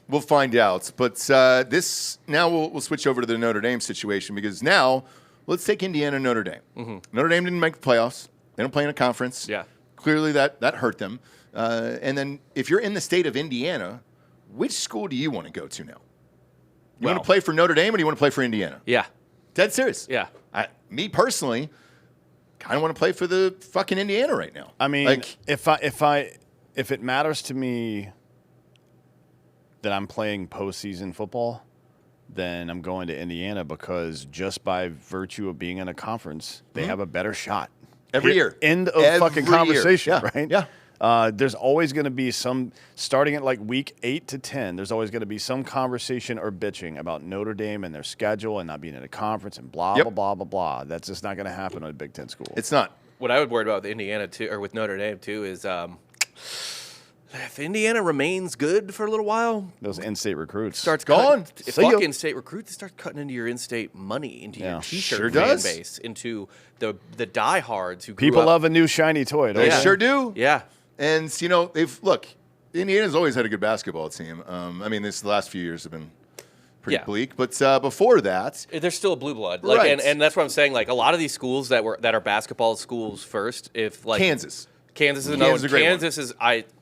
We'll find out. But we'll switch over to the Notre Dame situation, because now let's take Indiana and Notre Dame. Mm-hmm. Notre Dame didn't make the playoffs. They don't play in a conference. Yeah. Clearly that hurt them. And then if you're in the state of Indiana, which school do you want to go to now? You want to play for Notre Dame or do you want to play for Indiana? Yeah. Dead serious. Yeah. Me personally, kind of want to play for the fucking Indiana right now. I mean, like, if it matters to me that I'm playing postseason football, then I'm going to Indiana, because just by virtue of being in a conference, they have a better shot. Every year. End of Every fucking year. conversation, Yeah. right? Yeah. There's always going to be starting at like week 8 to 10, there's always going to be some conversation or bitching about Notre Dame and their schedule and not being in a conference and blah, blah, blah, blah, blah. That's just not going to happen on a Big Ten school. It's not. What I would worry about with Indiana too, or with Notre Dame too, is if Indiana remains good for a little while, Those in-state recruits. starts Gone. cutting, See ya. fucking state recruits, start cutting into your in-state money, into Yeah. your T-shirt Sure fan does. base, into the diehards who grew People up. love a new shiny toy, don't They they? sure do. Yeah. And, Indiana's always had a good basketball team. The last few years have been pretty bleak. But before that, They're still a blue blood, Right. and that's what I'm saying. Like, a lot of these schools that are basketball schools first, if like Kansas. Kansas is another Kansas is a one. great one. Kansas is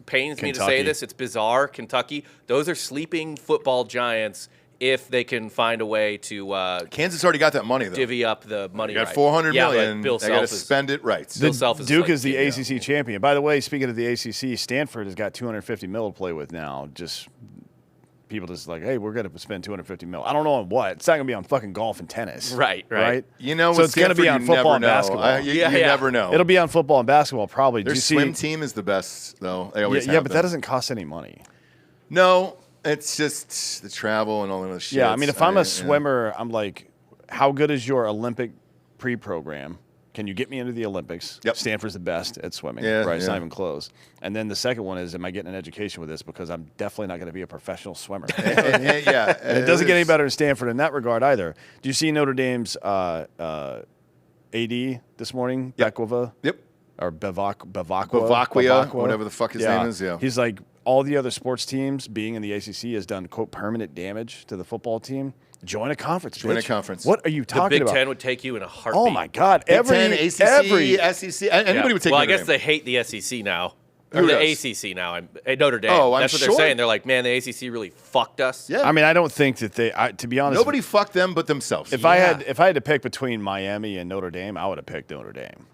pains me to say Kentucky. this. It's bizarre. Kentucky, those are sleeping football giants if they can find a way to Kansas already got that money though. divvy up the money. They got right. $400 yeah, million. But Bill They got to Self is spend it right. Bill Self is Duke like, is the yeah. ACC champion. By the way, speaking of the ACC, Stanford has got $250 million to play with now. Just people just like, hey, we're going to spend $250 million. I don't know on what. It's not going to be on fucking golf and tennis. Right. You know, so with it's going to be on Stanford, you football and never know. basketball. You Yeah. never know. It'll be on football and basketball probably. Their Do you swim see, team is the best though. They always yeah, have but been. that doesn't cost any money. No, it's just the travel and all that shit. Yeah, I mean, if I'm a swimmer, I'm like, how good is your Olympic pre-program? Can you get me into the Olympics? Yep. Stanford's the best at swimming, Yeah, right? It's yeah. not even close. And then the second one is, am I getting an education with this? Because I'm definitely not going to be a professional swimmer. yeah, And it doesn't get any better in Stanford in that regard either. Do you see Notre Dame's AD this morning? Yep. Bekova? Yep. Or Bavaquia, whatever the fuck his name is. Yeah. He's like, all the other sports teams being in the ACC has done, quote, permanent damage to the football team. Join a conference. Join a bitch. conference. What are you The talking Big about? Ten would take you in a heartbeat. Oh my God! Big Every Ten, ACC, SEC, anybody would take. Well, I Notre guess Dame. they hate the SEC now. Or Who the does? ACC now. At Notre Dame. Oh, I'm That's what sure. they're saying. They're like, man, the ACC really fucked us. Yeah. I mean, I don't think that they. To be honest, Nobody fucked them but themselves. If I had to pick between Miami and Notre Dame, I would have picked Notre Dame.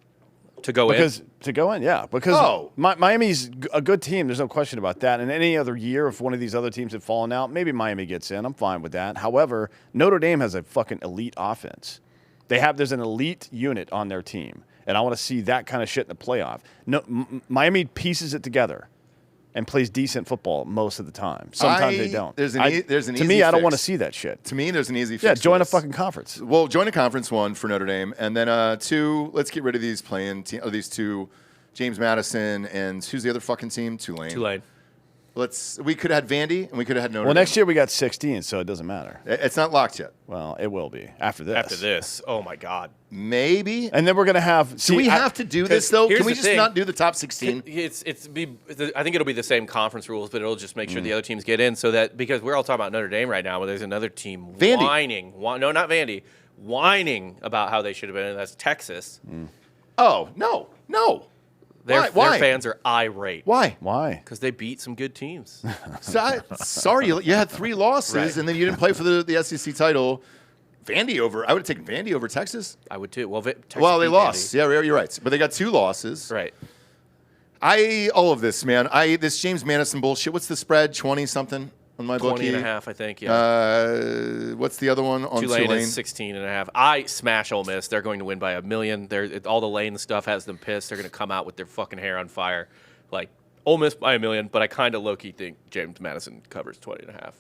To go Because in. to go in, yeah, because Oh. Miami's a good team. There's no question about that. And any other year, if one of these other teams had fallen out, maybe Miami gets in. I'm fine with that. However, Notre Dame has a fucking elite offense. There's an elite unit on their team, and I want to see that kind of shit in the playoff. No, Miami pieces it together and plays decent football most of the time. Sometimes they don't. there's an to easy me, I don't fix. want to see that shit. To me, there's an easy fix. Yeah, for join a this. fucking conference. Well, join a conference, one, for Notre Dame. And then two, let's get rid of these these two, James Madison and who's the other fucking team? Tulane. We could have had Vandy and we could have had Notre Well, Dame. next year we got 16, so it doesn't matter. It's not locked yet. Well, it will be after this. After this. Oh, my God. Maybe. And then we're going to have. Do we have to do this, though? here's Can we the just thing. not do the top 16? I think it'll be the same conference rules, but it'll just make sure the other teams get in so that, because we're all talking about Notre Dame right now, but there's another team Vandy. whining. No, not Vandy. Whining about how they should have been, and that's Texas. Oh, no. Their Why? fans are irate. Why? Why? Because they beat some good teams. Sorry, you had 3 losses Right. and then you didn't play for the SEC title. Vandy over. I would have taken Vandy over Texas. I would too. Well, Texas Well, they beat lost. Vandy. Yeah, you're right. But they got 2 losses. Right. All of this, man. This James Madison bullshit. What's the spread? 20 something on my 20 bookie. and a half, I think. Yeah. What's the other one on Tulane Tulane? is 16 and a half. I smash Ole Miss. They're going to win by 1 million. All the Lane stuff has them pissed. They're going to come out with their fucking hair on fire. Like, Ole Miss by 1 million, but I kind of low-key think James Madison covers 20 and a half.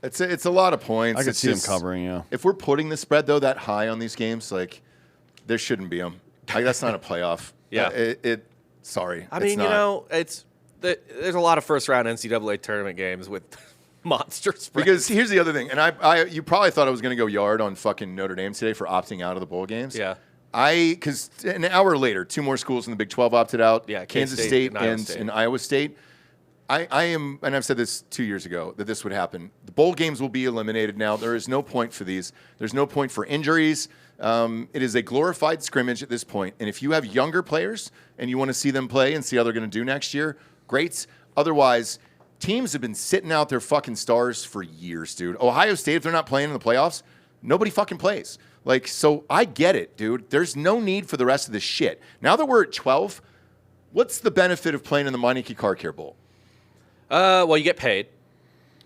It's a lot of points. I could It's see them just- covering, yeah. If we're putting the spread though that high on these games, like there shouldn't be them. Like, that's not a playoff. Yeah. Sorry. I it's mean, not. there's a lot of first-round NCAA tournament games with monster spreads. Because here's the other thing, and you probably thought I was going to go yard on fucking Notre Dame today for opting out of the bowl games. Yeah. Because an hour later, 2 more schools in the Big 12 opted out. Yeah, Kansas K-State State and Iowa and State. in Iowa State. I am, and I've said this 2 years ago, that this would happen. The bowl games will be eliminated now. There is no point for these. There's no point for injuries. It is a glorified scrimmage at this point. And if you have younger players and you want to see them play and see how they're going to do next year, great. Otherwise, teams have been sitting out their fucking stars for years, dude. Ohio State, if they're not playing in the playoffs, nobody fucking plays. Like, so I get it, dude. There's no need for the rest of this shit. Now that we're at 12, what's the benefit of playing in the Meineke Car Care Bowl? Well, you get paid.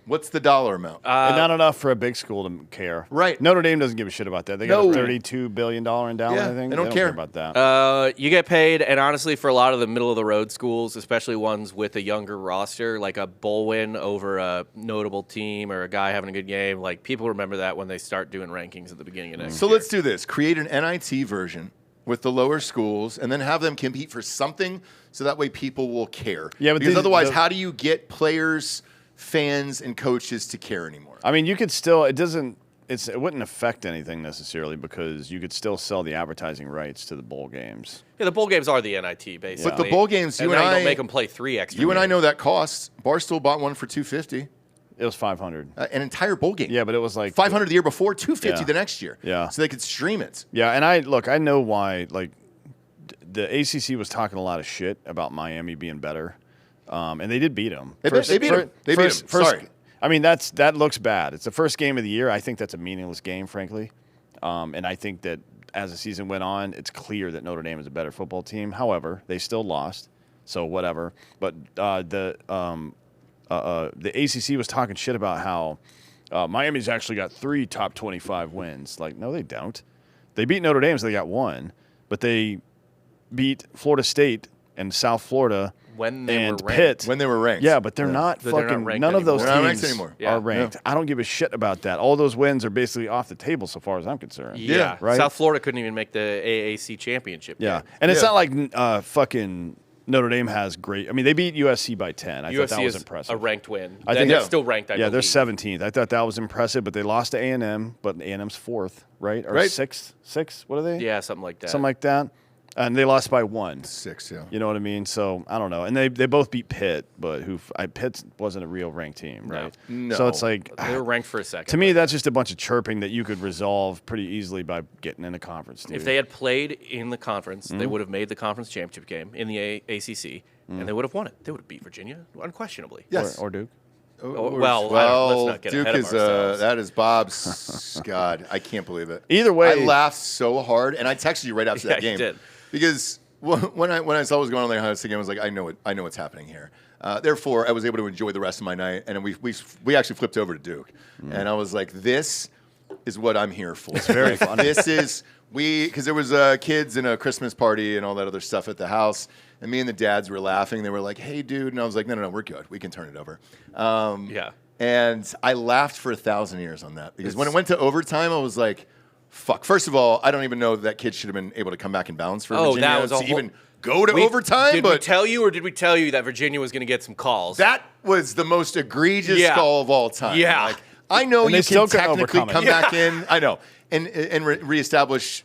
What's the dollar amount? And not enough for a big school to care. Right. Notre Dame doesn't give a shit about that. They got No. a $32 billion endowment, Yeah, I think. they don't care. about that. You get paid, and honestly, for a lot of the middle-of-the-road schools, especially ones with a younger roster, like a bowl win over a notable team or a guy having a good game, like people remember that when they start doing rankings at the beginning of next So year. let's do this. Create an NIT version with the lower schools and then have them compete for something so that way people will care. Yeah, but because these- otherwise, the- how do you get players, fans, and coaches to care anymore? I mean, you could still. It wouldn't affect anything necessarily because you could still sell the advertising rights to the bowl games. Yeah, the bowl games are the NIT, basically. But the bowl games, and you and now I- don't make them play 3 extra You and I games. know that costs. Barstool bought one for $250. It was 500. An entire bowl game. Yeah, but it was like 500 the year before, $250 Yeah. the next year. Yeah. So they could stream it. Yeah, and I know why. Like, the ACC was talking a lot of shit about Miami being better, and they did beat them. They beat 'em. They beat 'em. Sorry. I mean, that looks bad. It's the first game of the year. I think that's a meaningless game, frankly. And I think that as the season went on, it's clear that Notre Dame is a better football team. However, they still lost, so whatever. But the ACC was talking shit about how Miami's actually got 3 top 25 wins. Like, no, they don't. They beat Notre Dame, so they got 1. But they beat Florida State and South Florida When they and were ranked. Pitt. When they were ranked. Yeah, but they're not They're not fucking. ranked None of those anymore. They're not ranked teams anymore. Yeah. are ranked. I don't give a shit about that. All those wins are basically off the table so far as I'm concerned. Yeah, right. South Florida couldn't even make the AAC championship. Yeah, game. and it's Yeah. not like fucking Notre Dame has great. I mean, they beat USC by 10. I thought that USC was is impressive. a ranked win. I think they're yeah. still ranked. I yeah, they're believe. 17th. I thought that was impressive, but they lost to A&M. But A&M's 4th, right? Or Right. 6th? What are they? Yeah, something like that. Something like that. And they lost by 1. 6, yeah. You know what I mean? So I don't know. And they both beat Pitt, but Pitt wasn't a real ranked team, right? No. So it's like They were ranked for a second. to me that's just a bunch of chirping that you could resolve pretty easily by getting in a conference. Dude. if they had played in the conference, Mm-hmm. they would have made the conference championship game in the ACC, and they would have won it. They would have beat Virginia unquestionably. Yes. or Duke. Well, let's not get Duke ahead of is ourselves. that is Bob's. God, I can't believe it. Either way- I laughed so hard, and I texted you right after that Yeah, game you did. because when I saw what was going on there, I was thinking, I was like, I know what's happening here. Therefore, I was able to enjoy the rest of my night, and we actually flipped over to Duke, and I was like, this is what I'm here for. It's very funny. This is because there was kids and a Christmas party and all that other stuff at the house. And me and the dads were laughing. They were like, "Hey, dude," and I was like, "No, we're good. We can turn it over." Yeah. And I laughed for 1,000 years on that because when it went to overtime, I was like, "Fuck!" First of all, I don't even know that kid should have been able to come back and bounce for Virginia that was a to whole- even go to overtime. Did we But tell you, or did we tell you that Virginia was going to get some calls? that was the most egregious Yeah. call of all time. Yeah. Like, I know And they you still can couldn't technically overcome come it. back in. I know, and reestablish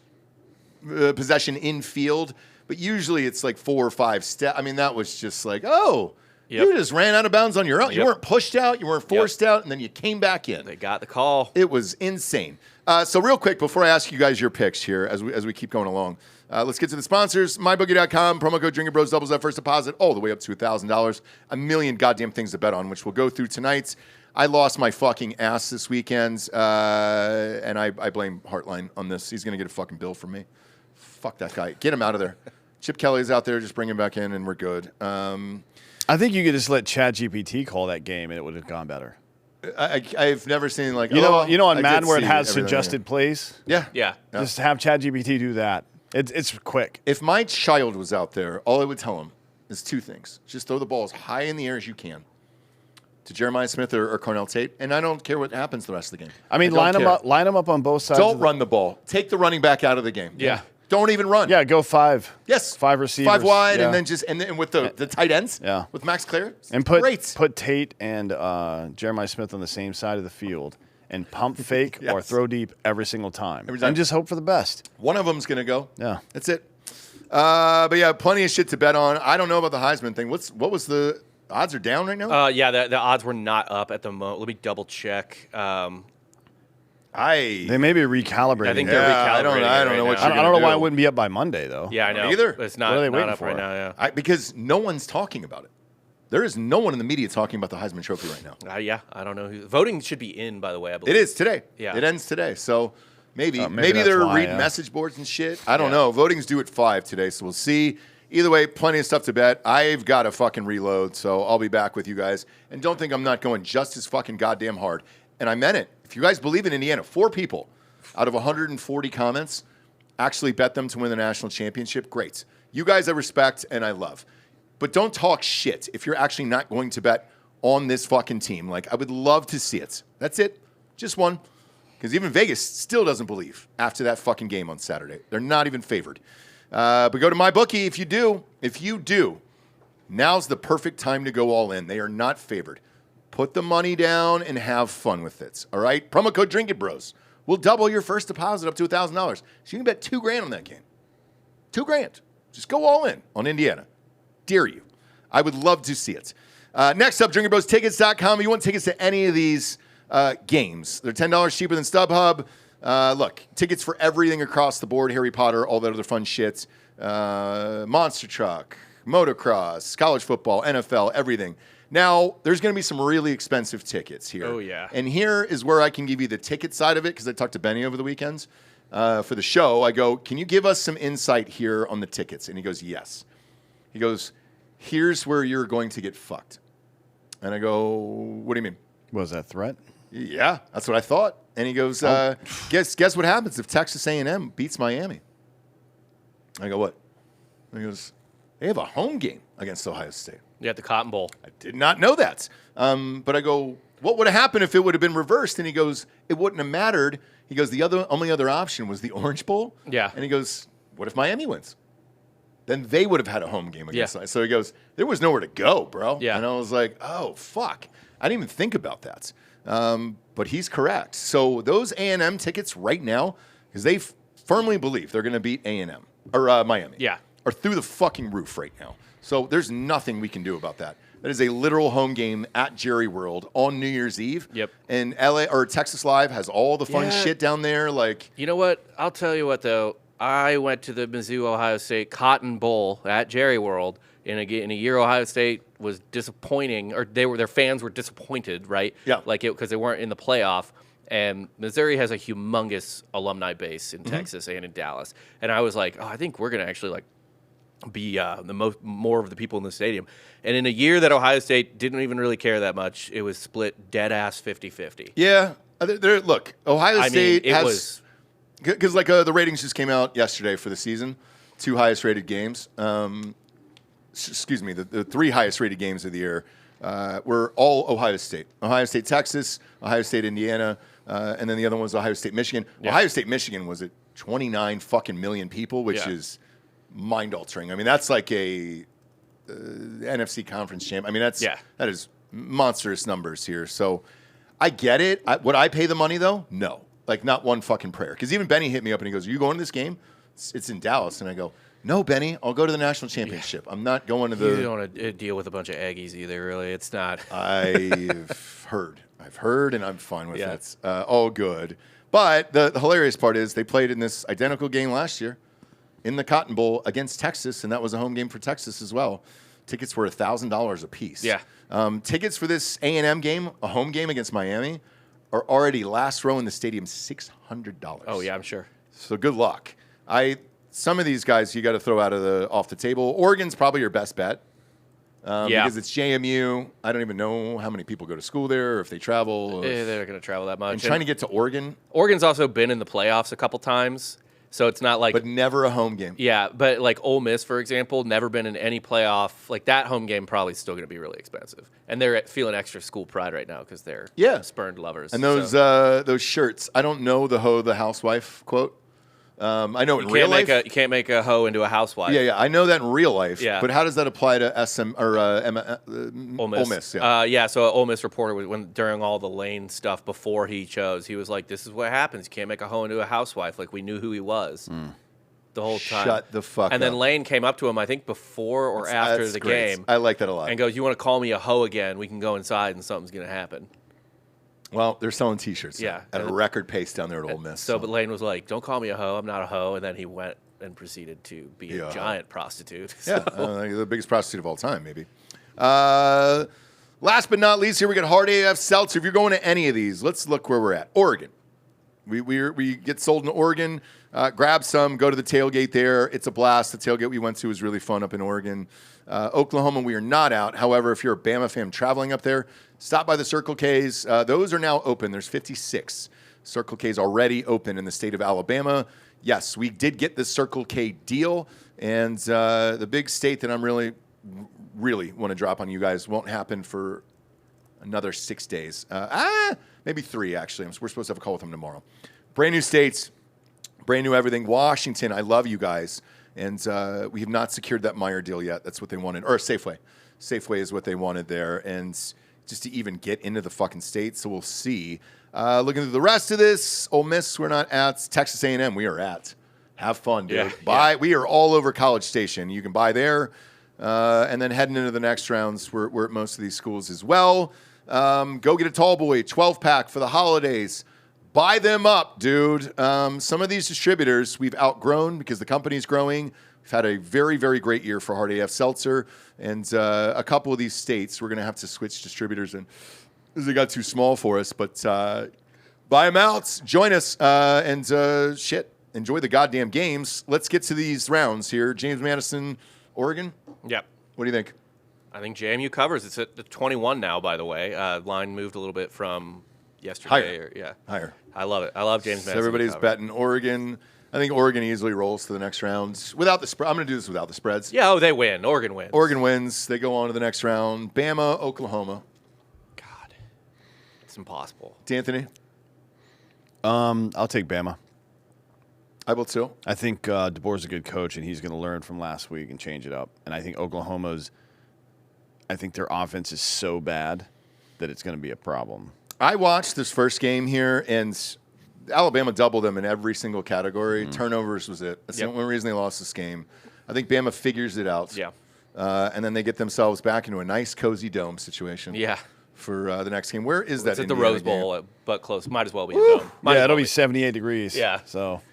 possession in field, but usually it's like 4 or 5 steps. I mean, that was just like, oh, Yep. you just ran out of bounds on your own. You Yep. weren't pushed out, you weren't forced out, and then you came back in. They got the call. It was insane. So real quick, before I ask you guys your picks here, as we keep going along, let's get to the sponsors. MyBookie.com, promo code Drinkin Bros doubles that first deposit all the way up to $1,000. A million goddamn things to bet on, which we'll go through tonight. I lost my fucking ass this weekend, and I blame Heartline on this. He's going to get a fucking bill from me. Fuck that guy. Get him out of there. Chip Kelly's out there. Just bring him back in, and we're good. I think you could just let ChatGPT call that game, and it would have gone better. I've never seen like You know I on did Madden where it see has everything. suggested plays. Yeah. Yeah. Just have ChatGPT do that. It's quick. If my child was out there, all I would tell him is 2 things. Just throw the ball as high in the air as you can to Jeremiah Smith or Cornell Tate, and I don't care what happens the rest of the game. I mean, don't care. line them up on both sides. Don't of the- run the ball. Take the running back out of the game. Yeah. Don't even run. Yeah, go 5. Yes. 5 receivers. 5 wide, yeah. and then and with the tight ends. Yeah. With Max Clare. And put great. Tate and Jeremiah Smith on the same side of the field and pump fake or Yes. throw deep every single time. Every time. And just hope for the best. One of them's gonna go. Yeah. That's it. But yeah, plenty of shit to bet on. I don't know about the Heisman thing. What was the odds are down right now? Yeah, the odds were not up at the moment. Let me double check. They may be recalibrating. I think it. they're Yeah, I recalibrating. don't it know right what now. you're I don't know why do. it wouldn't be up by Monday, though. Yeah, I know. either. It's What are not, they not waiting up right for? now. Yeah. Because no one's talking about it. There is no one in the media talking about the Heisman Trophy right now. Yeah, I don't know. Voting should be in, by the way, I believe. It is today. Yeah. It ends today. So maybe maybe that's they're why, reading yeah. message boards and shit. I don't Yeah. know. Voting's due at 5 today, so we'll see. Either way, plenty of stuff to bet. I've got to fucking reload, so I'll be back with you guys. And don't think I'm not going just as fucking goddamn hard. And I meant it. If you guys believe in Indiana, 4 people out of 140 comments actually bet them to win the national championship. Great. You guys I respect and I love. But don't talk shit if you're actually not going to bet on this fucking team. Like, I would love to see it. That's it. Just one. Because even Vegas still doesn't believe after that fucking game on Saturday. They're not even favored. But go to MyBookie if you do. If you do, now's the perfect time to go all in. They are not favored. Put the money down and have fun with it. All right? Promo code Drinkin Bros will double your first deposit up to $1,000. So you can bet $2,000 on that game. $2,000. Just go all in on Indiana. Dare you. I would love to see it. Next up, drinkinbrostickets.com. If you want tickets to any of these games, they're $10 cheaper than StubHub. Look, tickets for everything across the board, Harry Potter, all that other fun shit. Monster Truck, motocross, college football, NFL, everything. Now, there's going to be some really expensive tickets here. Oh, yeah. And here is where I can give you the ticket side of it, because I talked to Benny over the weekends for the show. I go, can you give us some insight here on the tickets? And he goes, yes. He goes, here's where you're going to get fucked. And I go, what do you mean? Was that a threat? Yeah, that's what I thought. And he goes, guess what happens if Texas A&M beats Miami? I go, what? And he goes, they have a home game against Ohio State. Yeah, at the Cotton Bowl. I did not know that. But I go, what would have happened if it would have been reversed? And he goes, it wouldn't have mattered. He goes, the only other option was the Orange Bowl. Yeah. And he goes, what if Miami wins? Then they would have had a home game against us. Yeah. So he goes, there was nowhere to go, bro. Yeah. And I was like, oh, fuck. I didn't even think about that. But he's correct. So those A&M tickets right now, because they firmly believe they're going to beat A&M or Miami. Yeah. Are through the fucking roof right now. So there's nothing we can do about that. That is a literal home game at Jerry World on New Year's Eve. Yep. And LA or Texas Live has all the fun shit down there. Like, You know what? I'll tell you what, though. I went to the Mizzou Ohio State Cotton Bowl at Jerry World in a year Ohio State was disappointing, or their fans were disappointed, right? Yeah. Like because they weren't in the playoff. And Missouri has a humongous alumni base in Texas and in Dallas. And I was like, oh, I think we're gonna actually like be more of the people in the stadium. And in a year that Ohio State didn't even really care that much, it was split dead ass 50-50. yeah. Look, Ohio State it has. was. Because the ratings just came out yesterday for the season, 2 highest rated games. Excuse me, the 3 highest rated games of the year were all Ohio State. Ohio State, Texas, Ohio State, Indiana, and then the other one was Ohio State, Michigan. Yeah. Ohio State, Michigan was at 29 fucking million people, which is mind altering. I mean, that's like a NFC conference champ. I mean, that is monstrous numbers here. So I get it. Would I pay the money though? No. Like, not one fucking prayer. Because even Benny hit me up and he goes, are you going to this game? It's in Dallas. And I go, no, Benny, I'll go to the national championship. I'm not going to the... You don't want to deal with a bunch of Aggies either, really. It's not... I've heard, and I'm fine with it. All good. But the hilarious part is they played in this identical game last year in the Cotton Bowl against Texas, and that was a home game for Texas as well. Tickets were $1,000 a piece. Yeah. Tickets for this A&M game, a home game against Miami, are already last row in the stadium, $600. Oh, yeah, I'm sure. So good luck. Some of these guys you got to throw off the table. Oregon's probably your best bet. Because it's JMU. I don't even know how many people go to school there or if they travel. They're not going to travel that much. And trying to get to Oregon. Oregon's also been in the playoffs a couple times, so it's not like... But never a home game. Yeah, but like Ole Miss, for example, never been in any playoff. Like that home game probably still going to be really expensive. And they're feeling extra school pride right now because they're spurned lovers. And those shirts, I don't know the housewife quote. I know in real life. You can't make a hoe into a housewife. Yeah. I know that in real life. Yeah. But how does that apply to Ole Miss. Ole Miss, yeah. So an Ole Miss reporter, during all the Lane stuff before he chose, he was like, this is what happens. You can't make a hoe into a housewife. Like, we knew who he was the whole time. Shut the fuck up. And then Lane came up to him, I think, before or after the great. game. I like that a lot. And goes, you want to call me a hoe again? We can go inside and something's going to happen. Well, they're selling T-shirts at a record pace down there at Ole Miss. But Lane was like, don't call me a hoe. I'm not a hoe. And then he went and proceeded to be a giant prostitute. Yeah, the biggest prostitute of all time, maybe. Last but not least, here we got Hard AF Seltzer. If you're going to any of these, let's look where we're at. Oregon. We get sold in Oregon. Grab some, go to the tailgate there. It's a blast. The tailgate we went to was really fun up in Oregon. Oklahoma, we are not out. However, if you're a Bama fan traveling up there, stop by the Circle K's. Those are now open. There's 56 Circle K's already open in the state of Alabama. Yes, we did get the Circle K deal. And the big state that I'm really want to drop on you guys won't happen for another 6 days. Maybe 3, actually. We're supposed to have a call with them tomorrow. Brand new states, brand new everything. Washington, I love you guys. And we have not secured that Meyer deal yet. That's what they wanted. Or Safeway. Safeway is what they wanted there. And just to even get into the fucking state. So we'll see. Looking through the rest of this, Ole Miss, we're not at. Texas A&M, we are at. Have fun, dude. We are all over College Station. You can buy there. And then heading into the next rounds, we're at most of these schools as well. Go get a tall boy, 12-pack for the holidays. Buy them up, dude. Some of these distributors we've outgrown because the company's growing. had a very, very great year for Hard AF Seltzer. And a couple of these states, we're going to have to switch distributors and because they got too small for us. But buy them out. Join us. Enjoy the goddamn games. Let's get to these rounds here. James Madison, Oregon. Yep. What do you think? I think JMU covers. It's at the 21 now, by the way. Line moved a little bit from yesterday. Higher. Higher. I love it. I love James Madison. Everybody's cover. betting Oregon. I think Oregon easily rolls to the next round without the spread. I'm going to do this without the spreads. Yeah, they win. Oregon wins. Oregon wins. They go on to the next round. Bama, Oklahoma. God, it's impossible. D'Anthony? I'll take Bama. I will too. I think DeBoer's a good coach, and he's going to learn from last week and change it up. And I think I think their offense is so bad that it's going to be a problem. I watched this first game here, and Alabama doubled them in every single category. Turnovers was it. That's the only reason they lost this game. I think Bama figures it out. Yeah. And then they get themselves back into a nice, cozy dome situation. Yeah. For the next game. Where is that? It's at the Indiana Rose Bowl, game? but close. Might as well be. It'll be 78 degrees. Yeah. So.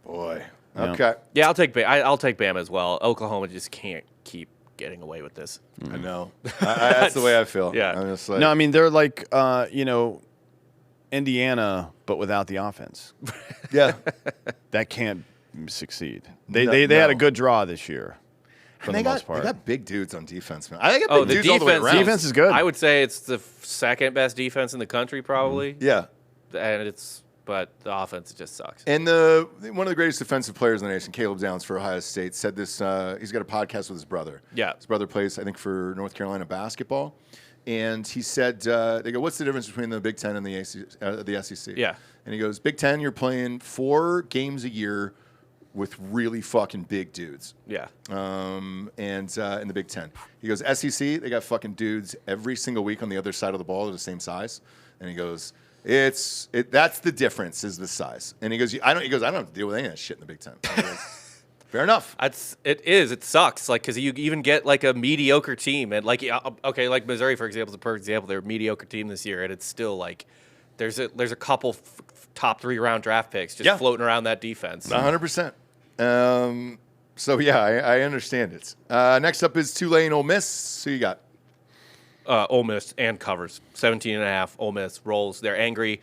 Boy. Yeah. Okay. Yeah, I'll take Bama as well. Oklahoma just can't keep getting away with this. I know. That's the way I feel. Yeah. I'm just like, No, I mean, they're like, Indiana, but without the offense. yeah. That can't succeed. They No, had no. a good draw this year, for And the they most got part. they got big dudes on defense, man. I think got big the dudes all the way defense- around. Defense is good. I would say it's the second best defense in the country, probably. Yeah. But the offense just sucks. And one of the greatest defensive players in the nation, Caleb Downs for Ohio State, said this. He's got a podcast with his brother. Yeah. His brother plays, I think, for North Carolina basketball. And he said, they go, what's the difference between the Big Ten and the SEC? Yeah. And he goes, Big Ten, you're playing 4 games a year with really fucking big dudes. Yeah. And in the Big Ten. He goes, SEC, they got fucking dudes every single week on the other side of the ball. They're the same size. And he goes, that's the difference is the size. And he goes, I don't have to deal with any of that shit in the Big Ten. I go, fair enough. It sucks. Like, because you even get like a mediocre team, and like, like Missouri, for example, is a perfect example. They're a mediocre team this year, and it's still like there's a couple top 3 round draft picks just floating around that defense. 100%. So yeah, I understand it. Next up is Tulane, Ole Miss. Who you got? Ole Miss and covers 17.5. Ole Miss rolls. They're angry.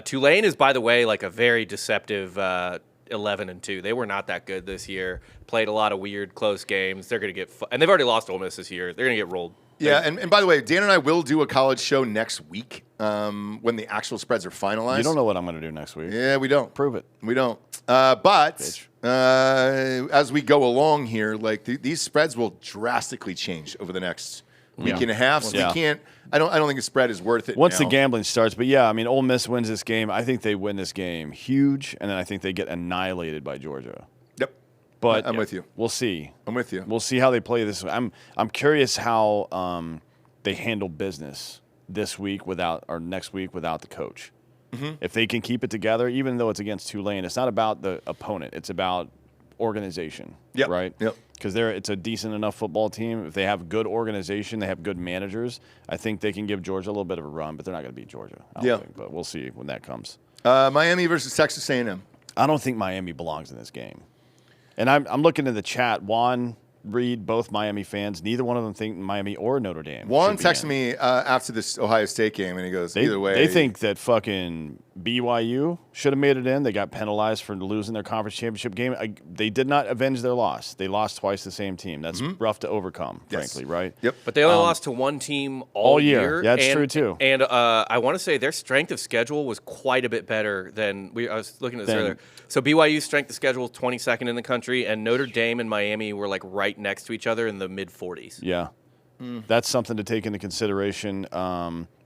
Tulane is, by the way, like a very deceptive 11-2. They were not that good this year. Played a lot of weird close games. They're going to get and they've already lost Ole Miss this year. They're going to get rolled. Yeah, and by the way, Dan and I will do a college show next week when the actual spreads are finalized. You don't know what I'm going to do next week. Yeah, we don't. Prove it. We don't. But as we go along here, like these spreads will drastically change over the next week and a half. So we can't. I don't think a spread is worth it. Once now. the gambling starts, but yeah, I mean, Ole Miss wins this game. I think they win this game huge, and then I think they get annihilated by Georgia. Yep. But I'm with you. We'll see. I'm with you. We'll see how they play this. I'm curious how they handle business this week or next week without the coach. Mm-hmm. If they can keep it together, even though it's against Tulane, it's not about the opponent. It's about organization. Yep. Right. Yep. Because it's a decent enough football team. If they have good organization, they have good managers, I think they can give Georgia a little bit of a run, but they're not going to beat Georgia. I don't think, but we'll see when that comes. Miami versus Texas A&M. I don't think Miami belongs in this game. And I'm looking in the chat. Juan, Reed, both Miami fans. Neither one of them think Miami or Notre Dame. Juan should be texted in. me after this Ohio State game, and he goes, either way. They think that fucking BYU should have made it in. They got penalized for losing their conference championship game. They did not avenge their loss. They lost twice the same team. That's rough to overcome, frankly, right? Yep. But they only lost to one team all year. Yeah, that's true, too. And I want to say their strength of schedule was quite a bit better than I was looking at this earlier. So BYU's strength of schedule 22nd in the country, and Notre Dame and Miami were like right next to each other in the mid 40s. Yeah. That's something to take into consideration.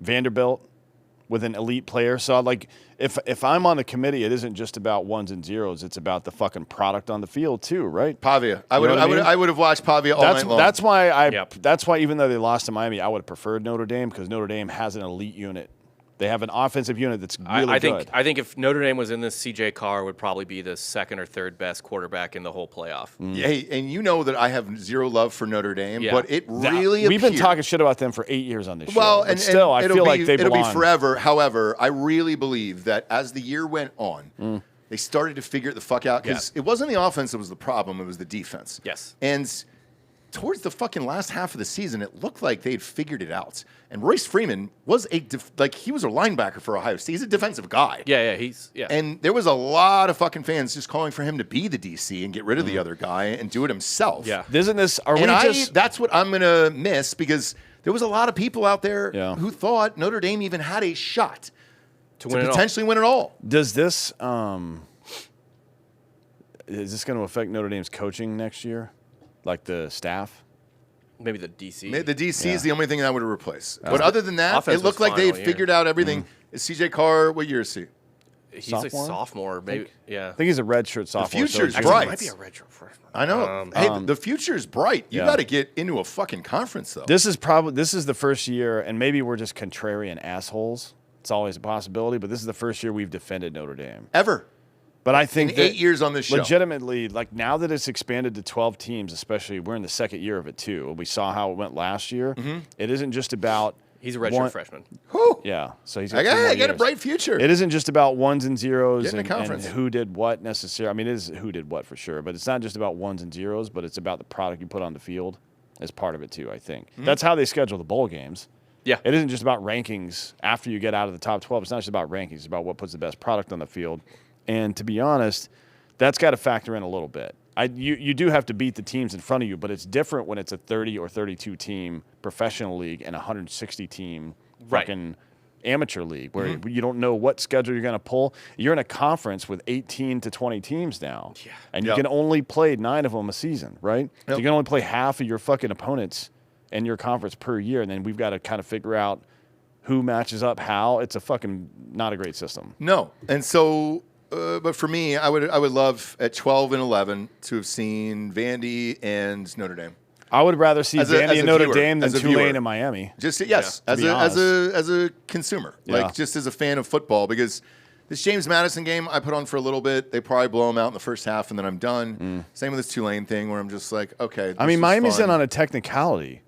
Vanderbilt with an elite player. So, like, if I'm on the committee, it isn't just about ones and zeros. It's about the fucking product on the field too, right? Pavia. I would have watched Pavia all night long. That's why even though they lost to Miami, I would have preferred Notre Dame because Notre Dame has an elite unit. They have an offensive unit that's really good. I think if Notre Dame was in this, CJ Carr would probably be the second or third best quarterback in the whole playoff. Hey, and you know that I have zero love for Notre Dame, but it really We've been talking shit about them for 8 years on this show. Well, but still, I feel like they belong. It'll be forever. However, I really believe that as the year went on, they started to figure it the fuck out because it wasn't the offense that was the problem; it was the defense. Yes. And towards the fucking last half of the season, it looked like they'd figured it out. And Royce Freeman was he was a linebacker for Ohio State. He's a defensive guy. Yeah. And there was a lot of fucking fans just calling for him to be the DC and get rid of the other guy and do it himself. Yeah. Isn't this? That's what I'm gonna miss because there was a lot of people out there who thought Notre Dame even had a shot to potentially win it all. Does this? Is this going to affect Notre Dame's coaching next year, like the staff? Maybe the DC. The DC is the only thing I would replace. But other than that, Offense it looked was like they had fine all figured out everything. Is CJ Carr, what year is he? He's a sophomore, maybe. I think he's a redshirt sophomore. The future's so bright. Might be a redshirt freshman. I know. The future's bright. You got to get into a fucking conference, though. This is the first year, and maybe we're just contrarian assholes. It's always a possibility, but this is the first year we've defended Notre Dame. Ever. But I think in 8 years on this show. Legitimately, like now that it's expanded to 12 teams, especially we're in the second year of it too. We saw how it went last year. It isn't just about he's a redshirt freshman. Whew. Yeah, so he's I got a bright future. It isn't just about ones and zeros Get in a and who did what necessarily. I mean, it is who did what for sure, but it's not just about ones and zeros, but it's about the product you put on the field as part of it too, I think. That's how they schedule the bowl games. Yeah. It isn't just about rankings after you get out of the top 12. It's not just about rankings. It's about what puts the best product on the field. And to be honest, that's got to factor in a little bit. You do have to beat the teams in front of you, but it's different when it's a 30 or 32 team professional league and a 160 team fucking amateur league where you don't know what schedule you're going to pull. You're in a conference with 18 to 20 teams now, and you can only play 9 of them a season, right? So you can only play half of your fucking opponents in your conference per year, and then we've got to kind of figure out who matches up how. It's a fucking not a great system. No, and so. But for me, I would love at 12 and 11 to have seen Vandy and Notre Dame. I would rather see Vandy and Notre Dame than Tulane Tulane and Miami. Just as a consumer, like just as a fan of football, because this James Madison game I put on for a little bit. They probably blow them out in the first half, and then I'm done. Same with this Tulane thing, where I'm just like, okay. I mean, Miami's in on a technicality,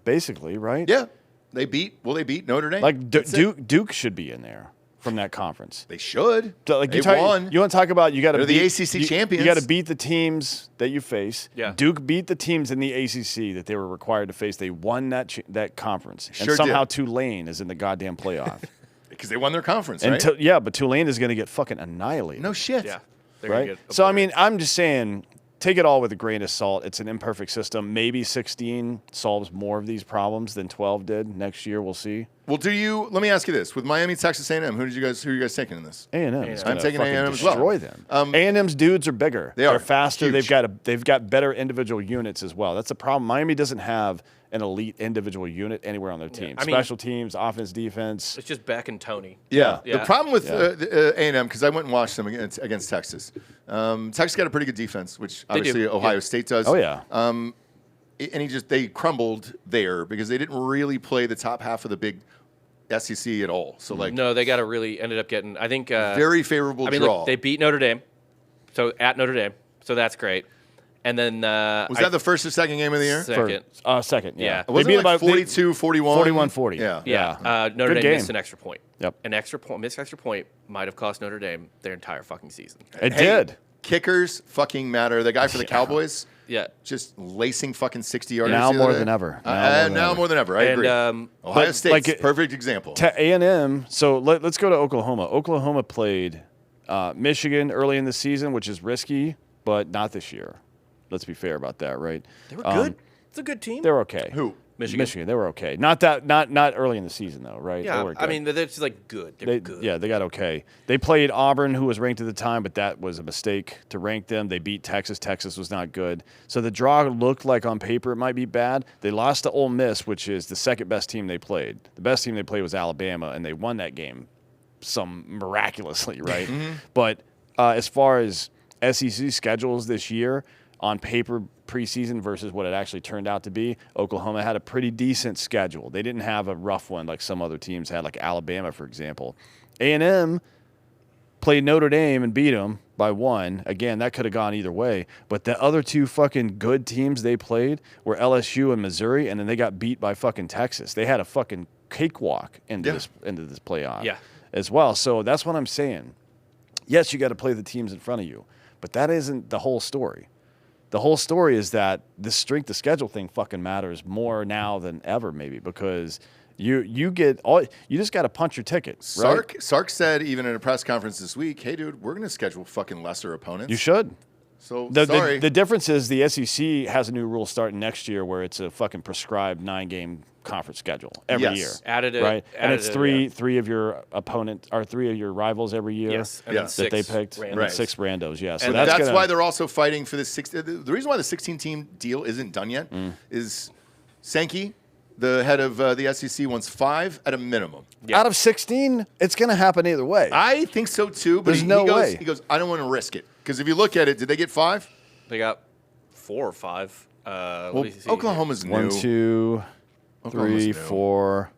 basically, right? Yeah, they beat Notre Dame. Like Duke should be in there. From that conference, they should. Like they won. You want to talk about you got to beat the ACC champions. You got to beat the teams that you face. Yeah. Duke beat the teams in the ACC that they were required to face. They won that conference, and Sure somehow did. Tulane is in the goddamn playoff because they won their conference, right? But Tulane is going to get fucking annihilated. No shit. Yeah. Right. So I mean, I'm just saying. Take it all with a grain of salt. It's an imperfect system. Maybe 16 solves more of these problems than 12 did. Next year, we'll see. Well, let me ask you this: with Miami, Texas A&M, who are you guys taking in this? A&M. I'm taking A&M as well. Destroy them. A&M's dudes are bigger. They're faster. Huge. They've got better individual units as well. That's the problem. Miami doesn't have an elite individual unit anywhere on their team. Special teams, offense, defense. It's just Beck and Tony. Yeah. The problem with A&M, because I went and watched them against Texas. Texas got a pretty good defense, which obviously Ohio State does. Oh yeah. And they crumbled there because they didn't really play the top half of the big SEC at all. So no, they ended up getting I think very favorable draw. Look, they beat Notre Dame, so at Notre Dame, so that's great. And then was that the first or second game of the year? Second, yeah. It wasn't like 42, 41? 41-40. Yeah. Notre Dame missed an extra point. Yep. Missed extra point might have cost Notre Dame their entire fucking season. It did. Kickers fucking matter. The guy for the Cowboys, just lacing fucking 60 yards. Now more than ever. Now more than ever. I agree. Ohio State's perfect example. A&M. So let's go to Oklahoma. Oklahoma played Michigan early in the season, which is risky, but not this year. Let's be fair about that, right? They were good. It's a good team. They're okay. Who? Michigan. They were okay. Not early in the season though, right? Yeah, they were good. I mean they're just like good. They're good. Yeah, they got okay. They played Auburn, who was ranked at the time, but that was a mistake to rank them. They beat Texas. Texas was not good. So the draw looked like on paper it might be bad. They lost to Ole Miss, which is the second best team they played. The best team they played was Alabama, and they won that game miraculously, right? But as far as SEC schedules this year, on paper preseason versus what it actually turned out to be, Oklahoma had a pretty decent schedule. They didn't have a rough one like some other teams had, like Alabama, for example. A&M played Notre Dame and beat them by 1. Again, that could have gone either way. But the other two fucking good teams they played were LSU and Missouri, and then they got beat by fucking Texas. They had a fucking cakewalk into this playoff as well. So that's what I'm saying. Yes, you got to play the teams in front of you, but that isn't the whole story. The whole story is that this strength of schedule thing fucking matters more now than ever, maybe, because you just got to punch your ticket. Right? Sark said even in a press conference this week, "Hey, dude, we're going to schedule fucking lesser opponents." You should. So The difference is the SEC has a new rule starting next year where it's a fucking prescribed 9-game conference schedule every year. Added And it's three of your opponents or three of your rivals every year. Yes, and then that they picked. randos. And then 6 randos. Yeah, so and that's why they're also fighting for the The reason why the 16-team deal isn't done yet is Sankey, the head of the SEC, wants 5 at a minimum. Yeah. Out of 16, it's going to happen either way. I think so too, but There's no way. He goes, I don't want to risk it. Because if you look at it, did they get 5? They got 4 or 5. Well, Oklahoma's new. 1, 2, Oklahoma's 3, new. 4,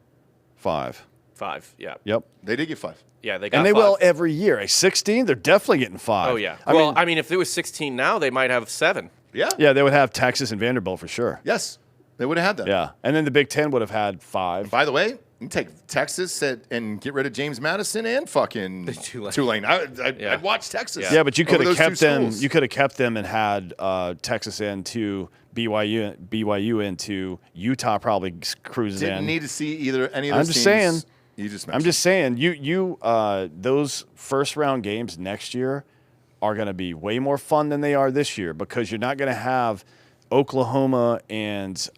5. 5, yeah. Yep. They did get 5. Yeah, they got And they 5. will every year. A 16, they're definitely getting 5. Oh, yeah. I mean, if it was 16 now, they might have 7. Yeah. yeah, they would have Texas and Vanderbilt for sure. Yes. They would have had that. Yeah. And then the Big Ten would have had 5. By the way, you can take Texas and get rid of James Madison and fucking Tulane. I'd watch Texas. Yeah, but you could over have those kept two them. schools. You could have kept them and had Texas into BYU into Utah. Probably cruises Didn't in. need to see either any of I'm those just teams. saying. You just I'm mentioned. just saying. You those first round games next year are going to be way more fun than they are this year because you're not going to have Oklahoma and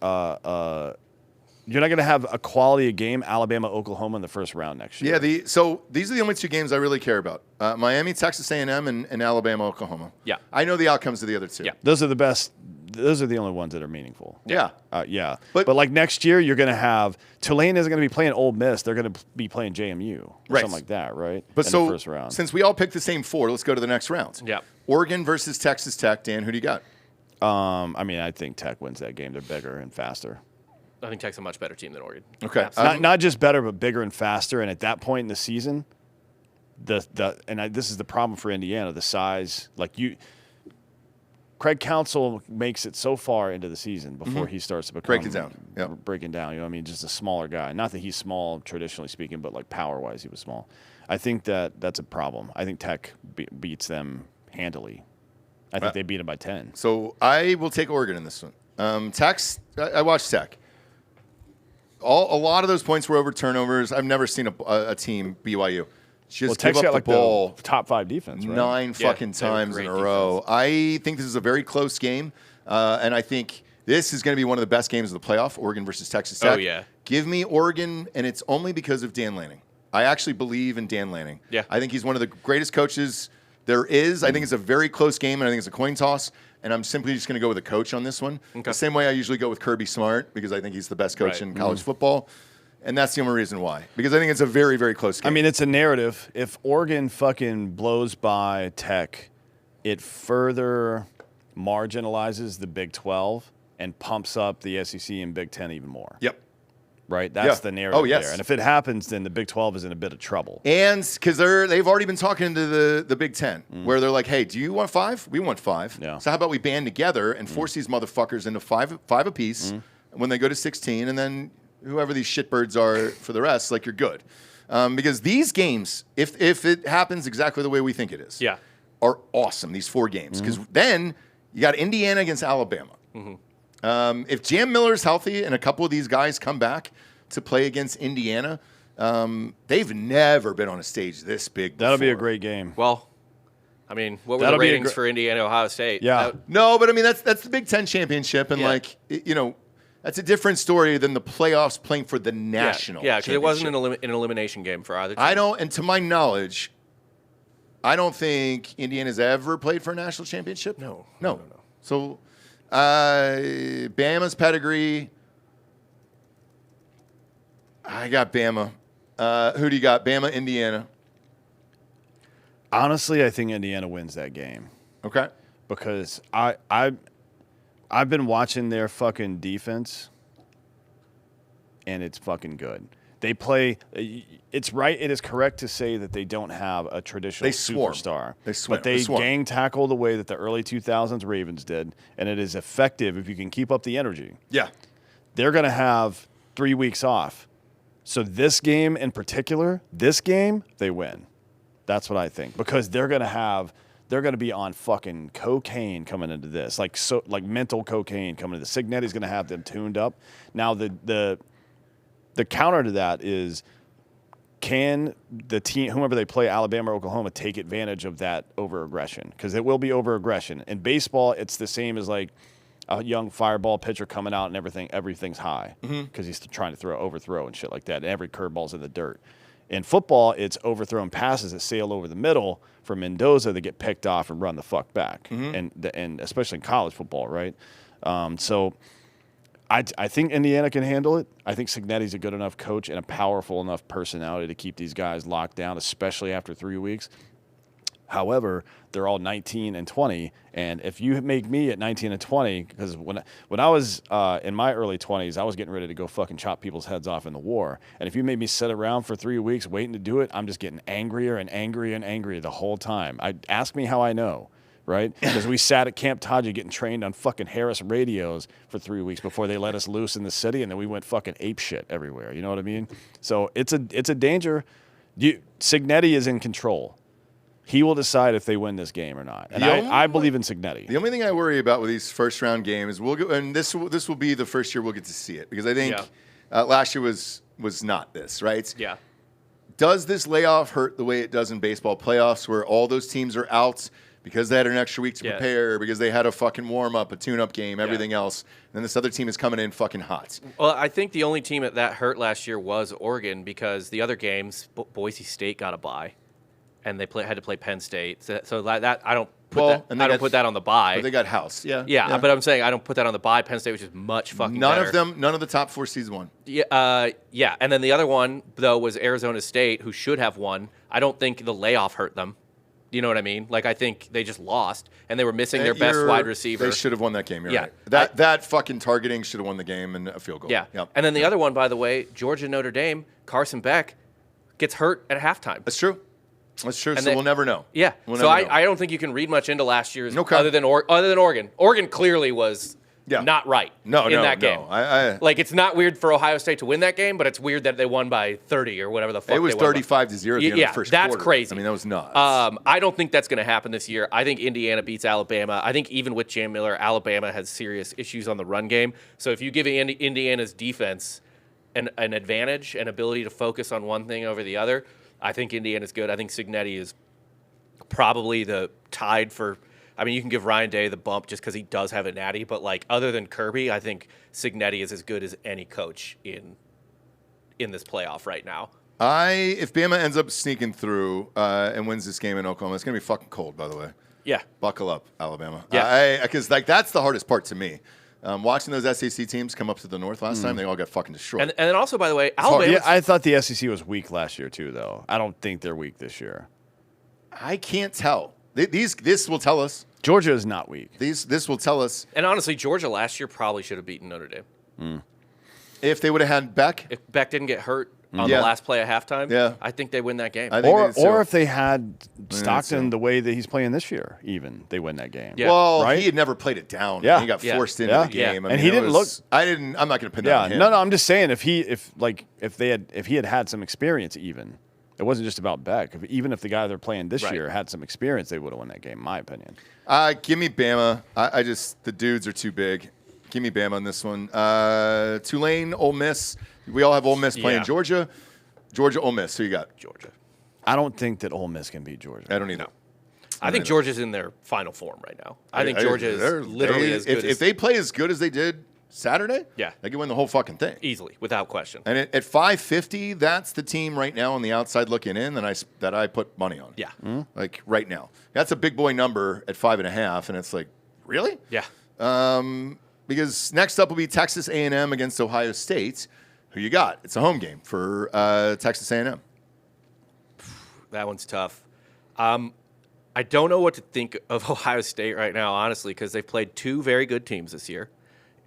you're not going to have a quality of game Alabama Oklahoma in the first round next year. Yeah, so these are the only 2 games I really care about: Miami, Texas A&M, and Alabama, Oklahoma. Yeah. I know the outcomes of the other 2. Yeah. Those are the best. Those are the only ones that are meaningful. Yeah. Yeah. But- But like next year, you're going to have Tulane isn't going to be playing Ole Miss. They're going to be playing JMU or Right. something like that, right? But in so the first round. since we all picked the same 4, let's go to the next round. Yeah. Oregon versus Texas Tech. Dan, who do you got? I mean, I think Tech wins that game. They're bigger and faster. I think Tech's a much better team than Oregon. Okay. Absolutely. Not just better, but bigger and faster. And at that point in the season, this is the problem for Indiana. The size, Craig Counsell makes it so far into the season before he starts to become Breaking down. Yep. breaking down. You know, what I mean, just a smaller guy. Not that he's small traditionally speaking, but like power wise, he was small. I think that's a problem. I think Tech beats them handily. I think they beat them by 10. So I will take Oregon in this one. Tech's, I watched Tech. A lot of those points were over turnovers. I've never seen a team, BYU, just Tech's give got up like the ball the top 5 defense, right? 9 fucking they have times in great a row. I think this is a very close game, and I think this is going to be one of the best games of the playoff, Oregon versus Texas Tech. Oh, yeah. Give me Oregon, and it's only because of Dan Lanning. I actually believe in Dan Lanning. Yeah. I think he's one of the greatest coaches there is. I think it's a very close game, and I think it's a coin toss. And I'm simply just going to go with the coach on this one. Okay. The same way I usually go with Kirby Smart because I think he's the best coach Right. in college football. And that's the only reason why. Because I think it's a very, very close game. I mean, it's a narrative. If Oregon fucking blows by Tech, it further marginalizes the Big 12 and pumps up the SEC and Big 10 even more. Yep. Right? That's Yeah. the narrative Oh, yes. there. And if it happens, then the Big 12 is in a bit of trouble. And because they've already been talking to the Big Ten, where they're like, "Hey, do you want 5? We want 5. Yeah. So how about we band together and force these motherfuckers into five apiece when they go to 16, and then whoever these shitbirds are for the rest, like you're good." Because these games, if it happens exactly the way we think it is, Yeah. are awesome. These 4 games, because then you got Indiana against Alabama. If Jam Miller's healthy and a couple of these guys come back to play against Indiana, they've never been on a stage this big before. That'll be a great game. Well, I mean, what were That'll the be a ratings gr- for Indiana, Ohio State? Yeah. No, but I mean that's the Big Ten championship, and Yeah. that's a different story than the playoffs playing for the Yeah, national. yeah, because it wasn't championship. an elimination game for either team. I don't, and to my knowledge, I don't think Indiana's ever played for a national championship. No. So, Bama's pedigree. I got Bama. Who do you got? Bama, Indiana. Honestly, I think Indiana wins that game Okay. because I've been watching their fucking defense, and it's fucking good. They play. It's right. It is correct to say that they don't have a traditional They swarm. superstar. They swim. But they They swarm. gang tackle the way that the early 2000s Ravens did, and it is effective if you can keep up the energy. Yeah. They're going to have 3 weeks off. So this game in particular, they win. That's what I think, because they're going to be on fucking cocaine coming into this, like mental cocaine coming into this. Signetti's going to have them tuned up. Now the counter to that is, can the team, whomever they play, Alabama or Oklahoma, take advantage of that over-aggression? Because it will be over-aggression. In baseball, it's the same as like a young fireball pitcher coming out and everything's high because he's trying to overthrow and shit like that. And every curveball's in the dirt. In football, it's overthrown passes that sail over the middle for Mendoza that get picked off and run the fuck back. And especially in college football, right? So I think Indiana can handle it. I think Signetti's a good enough coach and a powerful enough personality to keep these guys locked down, especially after 3 weeks. However, they're all 19 and 20, and if you make me at 19 and 20, because when I was in my early 20s, I was getting ready to go fucking chop people's heads off in the war, and if you made me sit around for 3 weeks waiting to do it, I'm just getting angrier and angrier and angrier the whole time. Ask me how I know, right? Because we sat at Camp Taji getting trained on fucking Harris radios for 3 weeks before they let us loose in the city, and then we went fucking ape shit everywhere. You know what I mean? So it's a danger. Signetti is in control. He will decide if they win this game or not. And I believe in Signetti. The only thing I worry about with these first-round games, we'll go, and this will be the first year we'll get to see it, because I think last year was not this, right? Yeah. Does this layoff hurt the way it does in baseball playoffs, where all those teams are out because they had an extra week to prepare, because they had a fucking warm-up, a tune-up game, everything else, and then this other team is coming in fucking hot? Well, I think the only team that hurt last year was Oregon, because the other games, Boise State got a bye. And they had to play Penn State, so that I don't put put that on the bye. But they got house, yeah. But I'm saying I don't put that on the bye. Penn State was just much fucking better. None of the top 4 seeds won. Yeah. And then the other one though was Arizona State, who should have won. I don't think the layoff hurt them. You know what I mean? Like, I think they just lost, and they were missing their best wide receiver. They should have won that game. You're right. That fucking targeting should have won the game and a field goal. Yeah. Yep. And then the other one, by the way, Georgia Notre Dame. Carson Beck gets hurt at halftime. That's true. That's true. So we'll never know. Yeah. So I don't think you can read much into last year's other than Oregon. Oregon clearly was not right in that game. Like, it's not weird for Ohio State to win that game, but it's weird that they won by 30 or whatever the fuck. It was 35-0 at the end of the first quarter. That's crazy. I mean, that was nuts. I don't think that's going to happen this year. I think Indiana beats Alabama. I think even with Jam Miller, Alabama has serious issues on the run game. So if you give Indiana's defense an advantage, an ability to focus on one thing over the other, I think Indiana's good. I think Signetti is probably the tied for. I mean, you can give Ryan Day the bump just because he does have a natty, but like, other than Kirby, I think Signetti is as good as any coach in this playoff right now. If Bama ends up sneaking through and wins this game in Oklahoma, it's gonna be fucking cold, by the way. Yeah, buckle up, Alabama. Yeah, because that's the hardest part to me. Watching those SEC teams come up to the north last time, they all got fucking destroyed. And then also, by the way, Alabama. Yeah, I thought the SEC was weak last year too, though. I don't think they're weak this year. I can't tell. This will tell us. Georgia is not weak. This will tell us. And honestly, Georgia last year probably should have beaten Notre Dame. If they would have had Beck. If Beck didn't get hurt on the last play at halftime, I think they win that game. Or if they had Stockton the way that he's playing this year, even they win that game. Yeah. Well, right? he had never played it down. Yeah. He got forced into the game. I mean, and he didn't look. I'm not going to pin that on him. No. I'm just saying if he had some experience, even it wasn't just about Beck. Even if the guy they're playing this year had some experience, they would have won that game. In my opinion. Give me Bama. The dudes are too big. Give me Bama on this one. Tulane, Ole Miss. We all have Ole Miss playing Georgia. Georgia, Ole Miss. Who you got? Georgia. I don't think that Ole Miss can beat Georgia. I don't either. I think Georgia's in their final form right now. I think Georgia is literally as good. If they play as good as they did Saturday, they can win the whole fucking thing easily, without question. And at 550, that's the team right now on the outside looking in that I put money on. Yeah, like right now, that's a big boy number at 5.5, and it's like, really? Yeah. Because next up will be Texas A&M against Ohio State. Who you got? It's a home game for Texas A&M. That one's tough. I don't know what to think of Ohio State right now, honestly, because they've played two very good teams this year,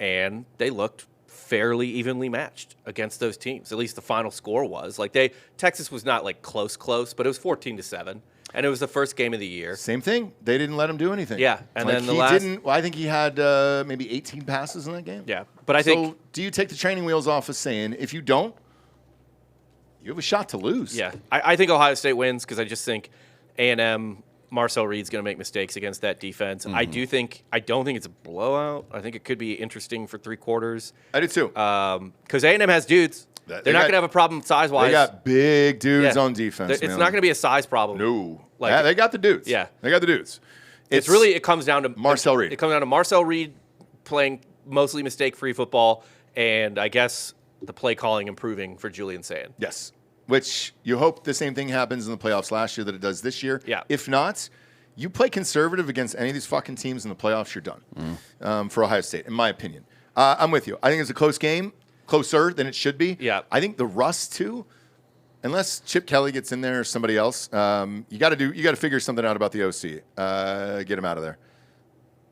and they looked fairly evenly matched against those teams. At least the final score was. Texas was not like close, but it was 14-7. And it was the first game of the year. Same thing. They didn't let him do anything. Yeah, and then I think he had maybe 18 passes in that game. Yeah, but I think. So do you take the training wheels off of saying if you don't, You have a shot to lose. Yeah, I think Ohio State wins because I just think A&M, Marcel Reed's going to make mistakes against that defense. I don't think it's a blowout. I think it could be interesting for 3 quarters. I do too. Because A&M has dudes. They're not going to have a problem size-wise. They got big dudes on defense. It's not going to be a size problem. No. Like, they got the dudes. Yeah. They got the dudes. It comes down to Marcel Reed. It comes down to Marcel Reed playing mostly mistake-free football, and I guess the play calling improving for Julian Sand. Yes. Which you hope the same thing happens in the playoffs last year that it does this year. Yeah. If not, you play conservative against any of these fucking teams in the playoffs, you're done. For Ohio State, in my opinion. I'm with you. I think it's a close game, closer than it should be. Yeah. I think the rust too, unless Chip Kelly gets in there or somebody else, you got to figure something out about the OC. Get him out of there,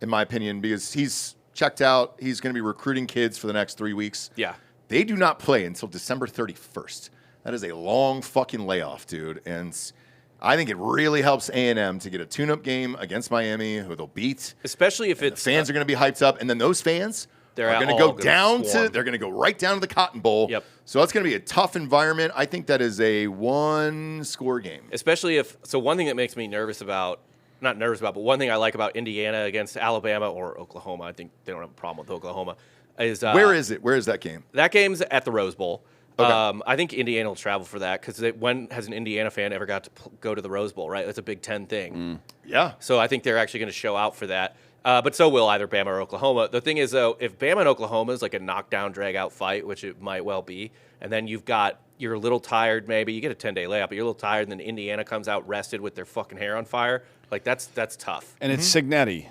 in my opinion, because he's checked out. He's going to be recruiting kids for the next 3 weeks. Yeah. They do not play until December 31st. That is a long fucking layoff, dude. And I think it really helps A&M to get a tune-up game against Miami, who they'll beat. Especially if The fans are going to be hyped up, and then those fans They're are going to all go gonna down swarm. they're going to go right down to the Cotton Bowl. Yep. So it's going to be a tough environment. I think that is a 1-score game. Especially one thing that makes me not nervous about, but one thing I like about Indiana against Alabama or Oklahoma, I think they don't have a problem with Oklahoma, is Where is it? Where is that game? that game's at the Rose Bowl. Okay. I think Indiana will travel for that because when has an Indiana fan ever got to go to the Rose Bowl, right? It's a Big Ten thing. Yeah. So I think they're actually going to show out for that. But so will either Bama or Oklahoma. The thing is, though, if Bama and Oklahoma is like a knockdown, drag-out fight, which it might well be, and then you're a little tired maybe, you get a 10-day layoff, but you're a little tired, and then Indiana comes out rested with their fucking hair on fire, like that's tough. And it's Cignetti.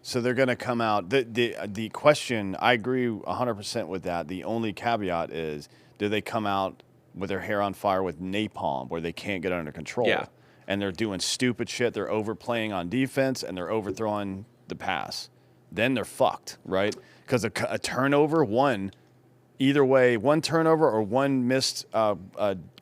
So they're going to come out. The question, I agree 100% with that. The only caveat is, do they come out with their hair on fire with napalm where they can't get under control? Yeah. And they're doing stupid shit. They're overplaying on defense, and they're overthrowing the pass. Then they're fucked, right? Because a turnover, either way, one turnover or one missed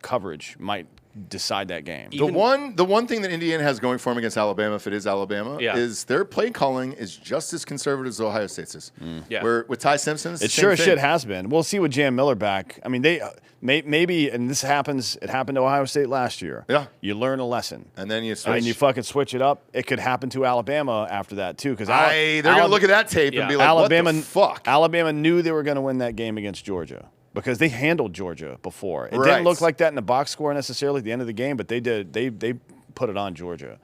coverage might decide that game. The one thing that Indiana has going for them against Alabama, if it is Alabama, Yeah. is their play calling is just as conservative as Ohio State's is. Yeah. Where with Ty Simpson, it's It the sure same as thing. shit has been. We'll see with Jan Miller back. I mean, they maybe, and this happens. It happened to Ohio State last year. Yeah. You learn a lesson, And then you and switch. then you fucking switch it up. It could happen to Alabama after that too, because they're going to look at that tape Yeah. and be like, Alabama, what the fuck? Alabama knew they were going to win that game against Georgia because they handled Georgia before. It Right. didn't look like that in the box score necessarily at the end of the game, but they did. They put it on Georgia,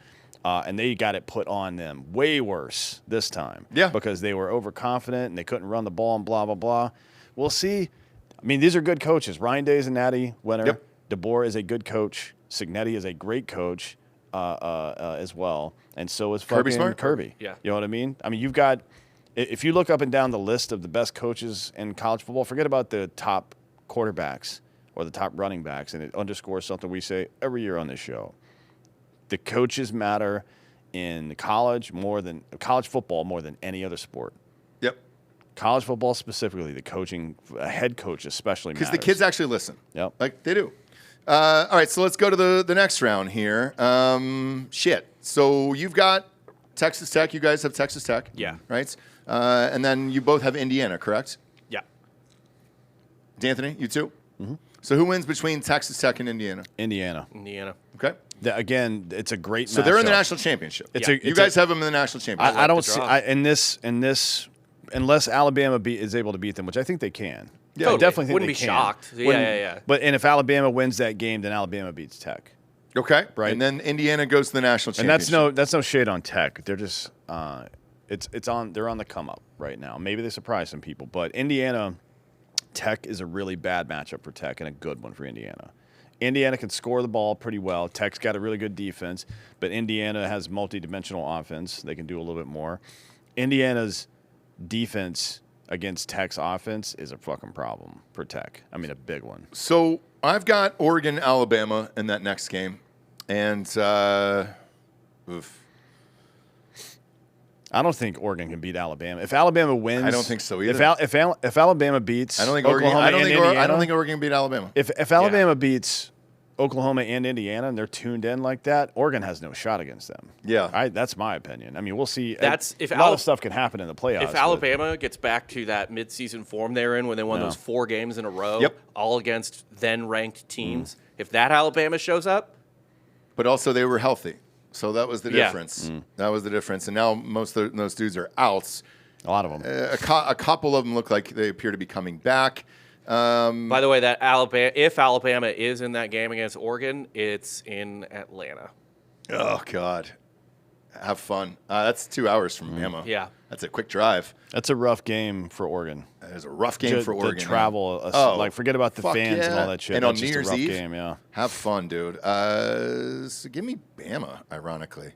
and they got it put on them way worse this time. Yeah. Because they were overconfident and they couldn't run the ball and blah blah blah. We'll see. I mean, these are good coaches. Ryan Day is a Natty winner. Yep. DeBoer is a good coach. Cignetti is a great coach as well, and so is Kirby fucking Smart? Kirby. Yeah. You know what I mean? I mean, you've got. If you look up and down the list of the best coaches in college football, forget about the top quarterbacks or the top running backs, and it underscores something we say every year on this show. The coaches matter in college football more than any other sport. Yep. College football specifically, the coaching, head coach especially matters. Because the kids actually listen. Yep. Like they do. All right, so let's go to the next round here. So you've got Texas Tech. You guys have Texas Tech. Yeah. Right? And then you both have Indiana, correct? Yeah. D'Anthony, you too? Mm-hmm. So who wins between Texas Tech and Indiana? Indiana. Okay. Again, it's a great So they're in the matchup. national championship. Yeah. You guys have them in the national championship. I don't the see draw. in this unless Alabama is able to beat them, which I think they can. Yeah, I Totally. definitely think Wouldn't they be can. shocked. Yeah, Wouldn't- yeah. But if Alabama wins that game, then Alabama beats Tech. Okay. Right. And then Indiana goes to the national And championship. that's no shade on Tech. They're just they're on the come up right now. Maybe they surprise some people, but Indiana Tech is a really bad matchup for Tech and a good one for Indiana. Indiana can score the ball pretty well. Tech's got a really good defense, but Indiana has multi-dimensional offense. They can do a little bit more. Indiana's defense against Tech's offense is a fucking problem for Tech. I mean, a big one. So I've got Oregon, Alabama in that next game. And oof. I don't think Oregon can beat Alabama. If Alabama wins, I don't think so either. If Alabama beats, I don't think Oklahoma Oregon. I don't and think Indiana, I don't think Oregon beat Alabama. If Alabama beats Oklahoma and Indiana, and they're tuned in like that, Oregon has no shot against them. Yeah. That's my opinion. I mean, we'll see. That's if a lot of stuff can happen in the playoffs. If Alabama gets back to that midseason form they're in when they won those 4 games in a row, all against then-ranked teams, if that Alabama shows up. But also they were healthy. So that was the difference. That was the difference. And now most of those dudes are outs. A lot of them. A couple of them look like they appear to be coming back. By the way, that if Alabama is in that game against Oregon, it's in Atlanta. Oh, God. Have fun. That's 2 hours from Bama. Yeah. That's a quick drive. That's a rough game for Oregon. That is a rough game for Oregon. To travel, like forget about the fans and all that shit. And That's on New just Year's a rough Eve, game, yeah. Have fun, dude. So give me Bama, ironically.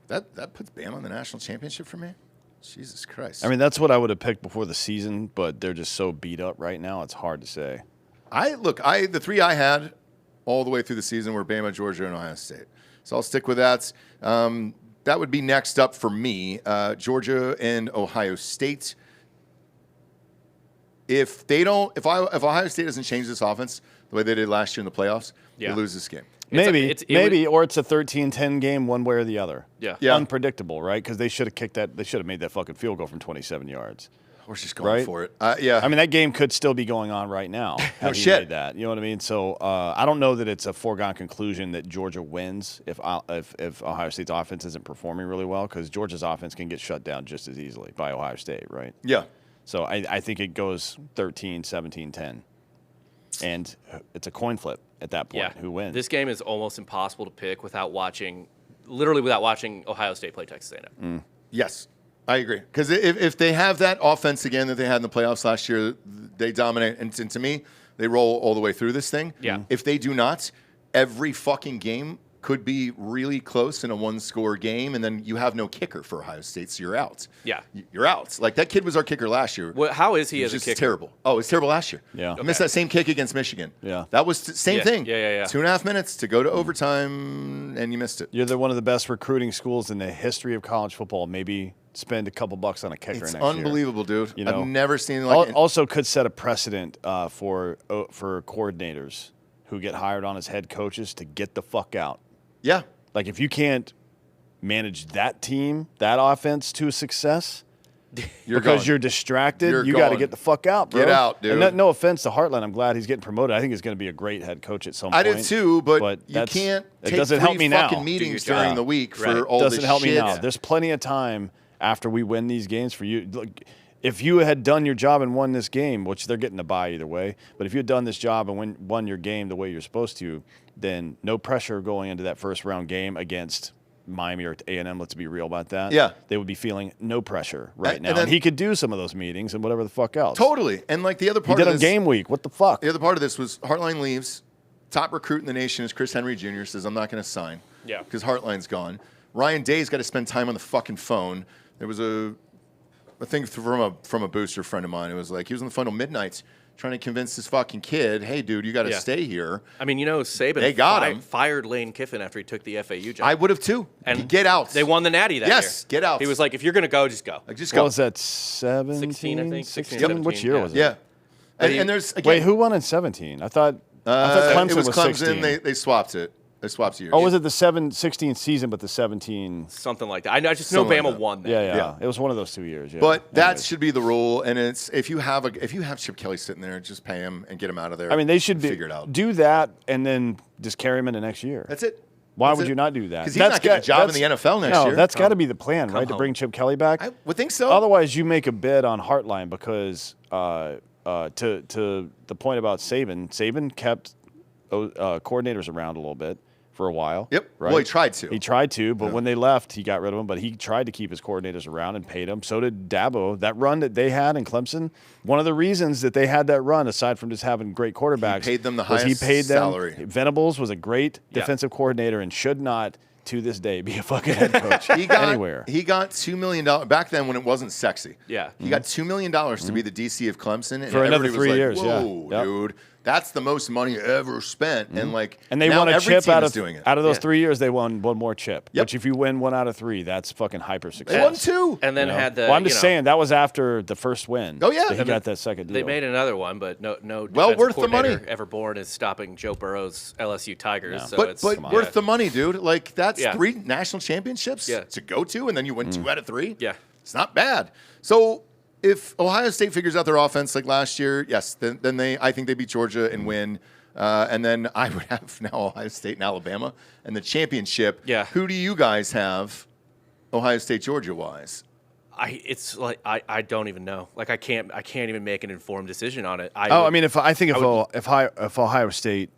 That puts Bama in the national championship for me? Jesus Christ. I mean, that's what I would have picked before the season, but they're just so beat up right now, it's hard to say. The 3 I had all the way through the season were Bama, Georgia, and Ohio State. So I'll stick with that. That would be next up for me, Georgia and Ohio State. If Ohio State doesn't change this offense the way they did last year in the playoffs, they lose this game. Maybe, or it's a 13-10 game one way or the other. Yeah. Unpredictable, right? Because they should have kicked that. They should have made that fucking field goal from 27 yards. We're just going for it. Yeah. I mean, that game could still be going on right now. No shit. Made that. You know what I mean? So I don't know that it's a foregone conclusion that Georgia wins if Ohio State's offense isn't performing really well, because Georgia's offense can get shut down just as easily by Ohio State, right? Yeah. So I think it goes 13, 17, 10. And it's a coin flip at that point. Yeah. Who wins? This game is almost impossible to pick without watching Ohio State play Texas A&M. Yes, I agree. Because if they have that offense again that they had in the playoffs last year, they dominate. And to me, they roll all the way through this thing. Yeah. If they do not, every fucking game could be really close in a one-score game, and then you have no kicker for Ohio State, so you're out. Yeah. You're out. Like, that kid was our kicker last year. How is he as a just kicker? terrible. Oh, it was terrible last year. Yeah. I missed that same kick against Michigan. Yeah. That was same thing. Yeah. 2.5 minutes to go to overtime, and you missed it. You're one of the best recruiting schools in the history of college football. Maybe spend a couple bucks on a kicker It's next year. unbelievable, dude. You know? I've never seen like also could set a precedent for coordinators who get hired on as head coaches to get the fuck out. Yeah. Like, if you can't manage that team, that offense to success, you're distracted, you got to get the fuck out, bro. Get out, dude. And no offense to Heartland, I'm glad he's getting promoted. I think he's going to be a great head coach at some point. I do too, but you it can't take doesn't help me now. fucking meetings during the week for all it this doesn't help me shit. now. There's plenty of time after we win these games for you. Look, if you had done your job and won this game, which they're getting a bye either way, but if you had done this job and won your game the way you're supposed to, then no pressure going into that first round game against Miami or A&M, let's be real about that. Yeah. They would be feeling no pressure right now. And then, he could do some of those meetings and whatever the fuck else. Totally. And like the other part he did of on this, game week. What the fuck? The other part of this was Hartline leaves. Top recruit in the nation is Chris Henry Jr. says, I'm not going to sign. Yeah. Because Hartline's gone. Ryan Day's got to spend time on the fucking phone. There was a thing from a booster friend of mine. It was like he was on the phone till midnight trying to convince this fucking kid, hey, dude, you got to stay here. I mean, Saban they got him. Fired Lane Kiffin after he took the FAU job. I would have too. And get out. They won the Natty that year. Yes, get out. He was like, if you're going to go, just go. Like, just What go. was that, 17? 16, I think. 16, 16? Which year was it? Yeah. And there's, again, Wait, who won in 17? I thought Clemson it was Clemson. 16. They swapped it. They swapped years. Oh, was it the 16 season, but the 17? Something like that. I just know Something like Bama that. won that. Yeah. It was one of those 2 years. Yeah. But that Anyways. should be the rule, and it's if you have Chip Kelly sitting there, just pay him and get him out of there. I mean, they should figure it out. do that and then just carry him into next year. That's it. Why That's would it. you not do that? Because he's not getting a job in the NFL next year. No, that's got to be the plan, right? To home. bring Chip Kelly back. I would think so. Otherwise, you make a bid on Heartline because to the point about Saban kept coordinators around a little bit for a while. Yep. Right? Well, he tried to. He tried to, but when they left, he got rid of them. But he tried to keep his coordinators around and paid them. So did Dabo. That run that they had in Clemson, one of the reasons that they had that run, aside from just having great quarterbacks, He paid them the was highest he paid them. salary. Venables was a great defensive coordinator and should not, to this day, be a fucking head coach anywhere. He got $2 million back then when it wasn't sexy. Yeah. He got $2 million to be the DC of Clemson, and For another everybody 3 was years, like, yeah. Whoa, Yep. dude, That's the most money ever spent, and like, And they now won a every chip team out is of doing it. out of those 3 years. They won one more chip. Yep. Which if you win 1 out of 3, that's fucking hyper success. They won 2. And then had the. Well, I'm you just know, saying that was after the first win. Oh, yeah. that he got that second deal. They made another one, but no Well defensive worth the money. coordinator ever born is stopping Joe Burrow's LSU Tigers. Yeah. So But it's worth the money, dude. Like that's Yeah. 3 national championships Yeah. to go to, and then you win 2 out of 3. Yeah. It's not bad. So if Ohio State figures out their offense like last year, yes, then I think they beat Georgia and win. And then I would have now Ohio State and Alabama and the championship. Yeah. Who do you guys have, Ohio State, Georgia wise? It's like I don't even know. Like I can't even make an informed decision on it. If Ohio State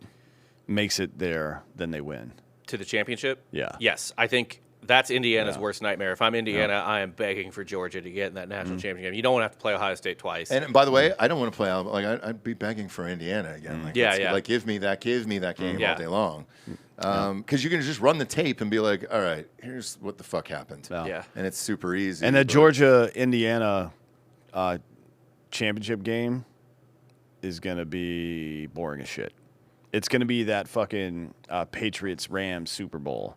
makes it there, then they win. To the championship. Yeah. Yes, I think that's Indiana's worst nightmare. If I'm Indiana, I am begging for Georgia to get in that national championship game. You don't want to have to play Ohio State twice. And by the way, I don't want to play Alabama. Like I'd be begging for Indiana again. Like, Like give me that game all day long. Because you can just run the tape and be like, all right, here's what the fuck happened. Yeah. And it's super easy. And the Georgia-Indiana championship game is going to be boring as shit. It's going to be that fucking Patriots-Rams Super Bowl.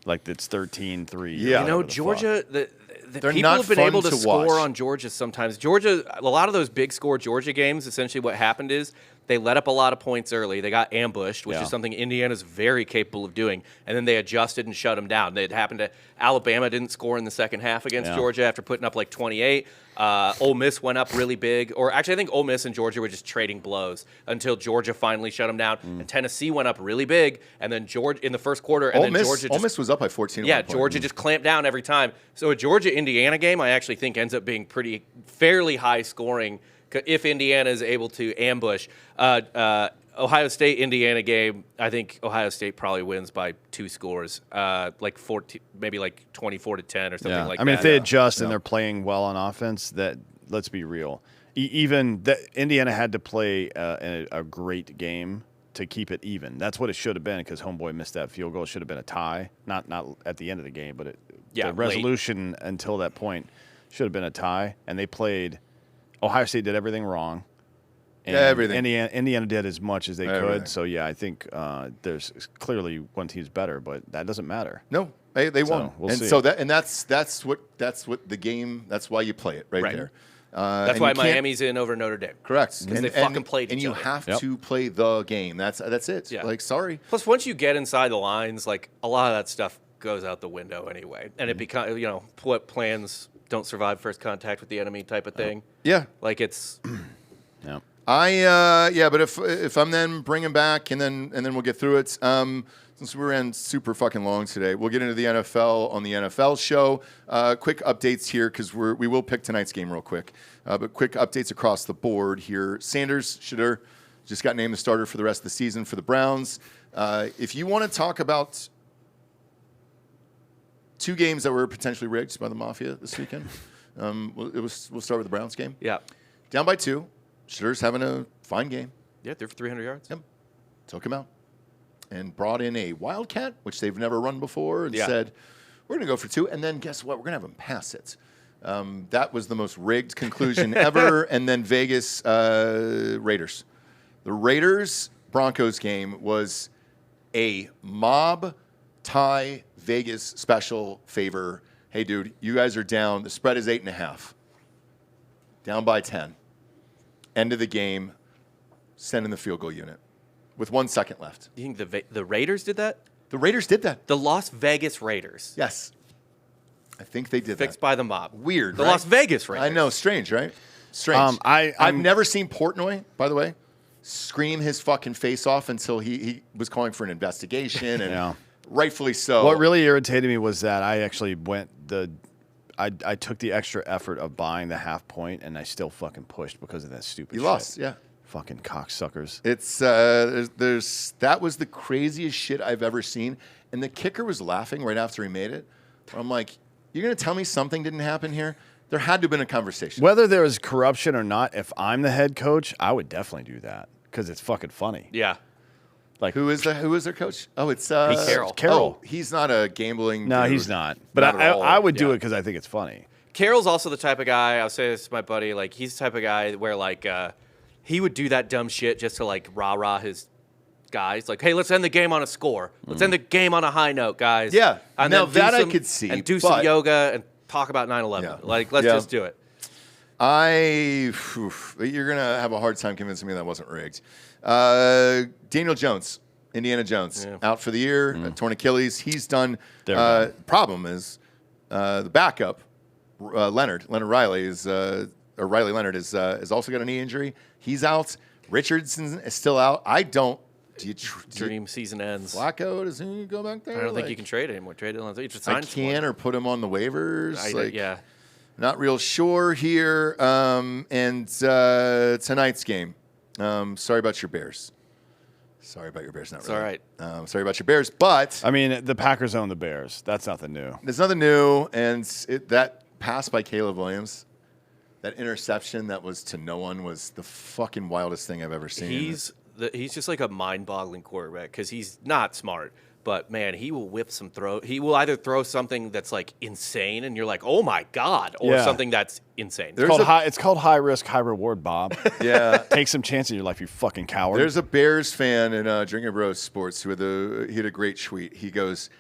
Like it's 13-3. Yeah. You know, Georgia, the They're people not have been fun able to to score watch. on Georgia sometimes. Georgia, a lot of those big score Georgia games, essentially what happened is they let up a lot of points early. They got ambushed, which is something Indiana's very capable of doing, and then they adjusted and shut them down. It happened to Alabama didn't score in the second half against Georgia after putting up like 28. Ole Miss went up really big. Or actually, I think Ole Miss and Georgia were just trading blows until Georgia finally shut them down. And Tennessee went up really big, and then Georgia in the first quarter, and Georgia Ole Miss was up by 14. Yeah, Georgia just clamped down every time. So a Georgia-Indiana game, I actually think ends up being fairly high scoring if Indiana is able to ambush. Ohio State-Indiana game, I think Ohio State probably wins by 2 scores, like 14, maybe like 24-10 or something like that. I mean, if they adjust and they're playing well on offense, that let's be real. Even that Indiana had to play a great game to keep it even. That's what it should have been because Homeboy missed that field goal. It should have been a tie, not at the end of the game, but the resolution until that point should have been a tie. And they played. Ohio State did everything wrong. And everything. Indiana did as much as they Everything. could. So I think there's clearly one team's better, but that doesn't matter. No, they won. We'll and see. so that's what the game. That's why you play it right there. That's why Miami's in over Notre Dame. Correct. Because they fucking played and each you other. have to play the game. That's it. Yeah. Like, sorry. Plus, once you get inside the lines, like a lot of that stuff goes out the window anyway, and it becomes what plans don't survive first contact with the enemy type of thing. Yeah. Like it's. Yeah. But if I'm then bringing back and then we'll get through it. Since we ran super fucking long today, we'll get into the NFL on the NFL show. Quick updates here because we will pick tonight's game real quick. But quick updates across the board here. Sanders Shedeur just got named the starter for the rest of the season for the Browns. If you want to talk about 2 games that were potentially rigged by the Mafia this weekend, we'll start with the Browns game. Yeah. Down by 2. Shedeur's having a fine game. Yeah, they're for 300 yards. Yep. Took him out and brought in a Wildcat, which they've never run before, and said, we're going to go for 2. And then guess what? We're going to have him pass it. That was the most rigged conclusion ever. And then Vegas Raiders. The Raiders-Broncos game was a mob tie Vegas special favor. Hey, dude, you guys are down. The spread is 8.5. Down by 10. End of the game. Send in the field goal unit with 1 second left. You think the Raiders did that? The Raiders did that. The Las Vegas Raiders. Yes. I think they did Fixed that. by the mob. Weird, The right? Las Vegas Raiders. I know. Strange, right? Strange. I've never seen Portnoy, by the way, scream his fucking face off until he was calling for an investigation, and rightfully so. What really irritated me was that I actually I took the extra effort of buying the half point, and I still fucking pushed because of that stupid shit. You lost, yeah. Fucking cocksuckers. It's that was the craziest shit I've ever seen, and the kicker was laughing right after he made it. I'm like, you're gonna tell me something didn't happen here? There had to have been a conversation. Whether there was corruption or not, if I'm the head coach, I would definitely do that because it's fucking funny. Yeah. Like who is their coach? Oh, it's Pete Carroll. Carroll. Oh, he's not a gambling. No, dude. he's not. But Not at all. I would do it because I think it's funny. Carroll's also the type of guy, I'll say this to my buddy, like he's the type of guy where like he would do that dumb shit just to like rah his guys. Like, hey, let's end the game on a score. Let's end the game on a high note, guys. Yeah. And Now then do that I some- could see, and do but- some yoga and talk about 9/11. Yeah. Like, let's Yeah. just do it. You're going to have a hard time convincing me that wasn't rigged. Daniel Jones, Indiana Jones, out for the year, torn Achilles. He's done. Problem is the backup, Leonard Riley or Riley Leonard is also got a knee injury. He's out. Richardson is still out. Do you Dream season ends. Flacco, does he go back there? I don't think you can trade it anymore. Trade it on. I can or put him on the waivers. Yeah. Not real sure here. And tonight's game. Sorry about your Bears. Sorry about your Bears. Not It's really. all right. Sorry about your Bears. But I mean, the Packers own the Bears. That's nothing new. there's nothing new. And that pass by Caleb Williams, that interception that was to no one, was the fucking wildest thing I've ever seen. He's just like a mind-boggling quarterback because he's not smart, but man, he will whip some throw. He will either throw something that's like insane, and you're like, oh my god, or Yeah. something that's insane. It's called high risk, high reward, Bob. Yeah. Take some chance in your life, you fucking coward. There's a Bears fan in Drinkin Bros Sports he had a great tweet. He goes,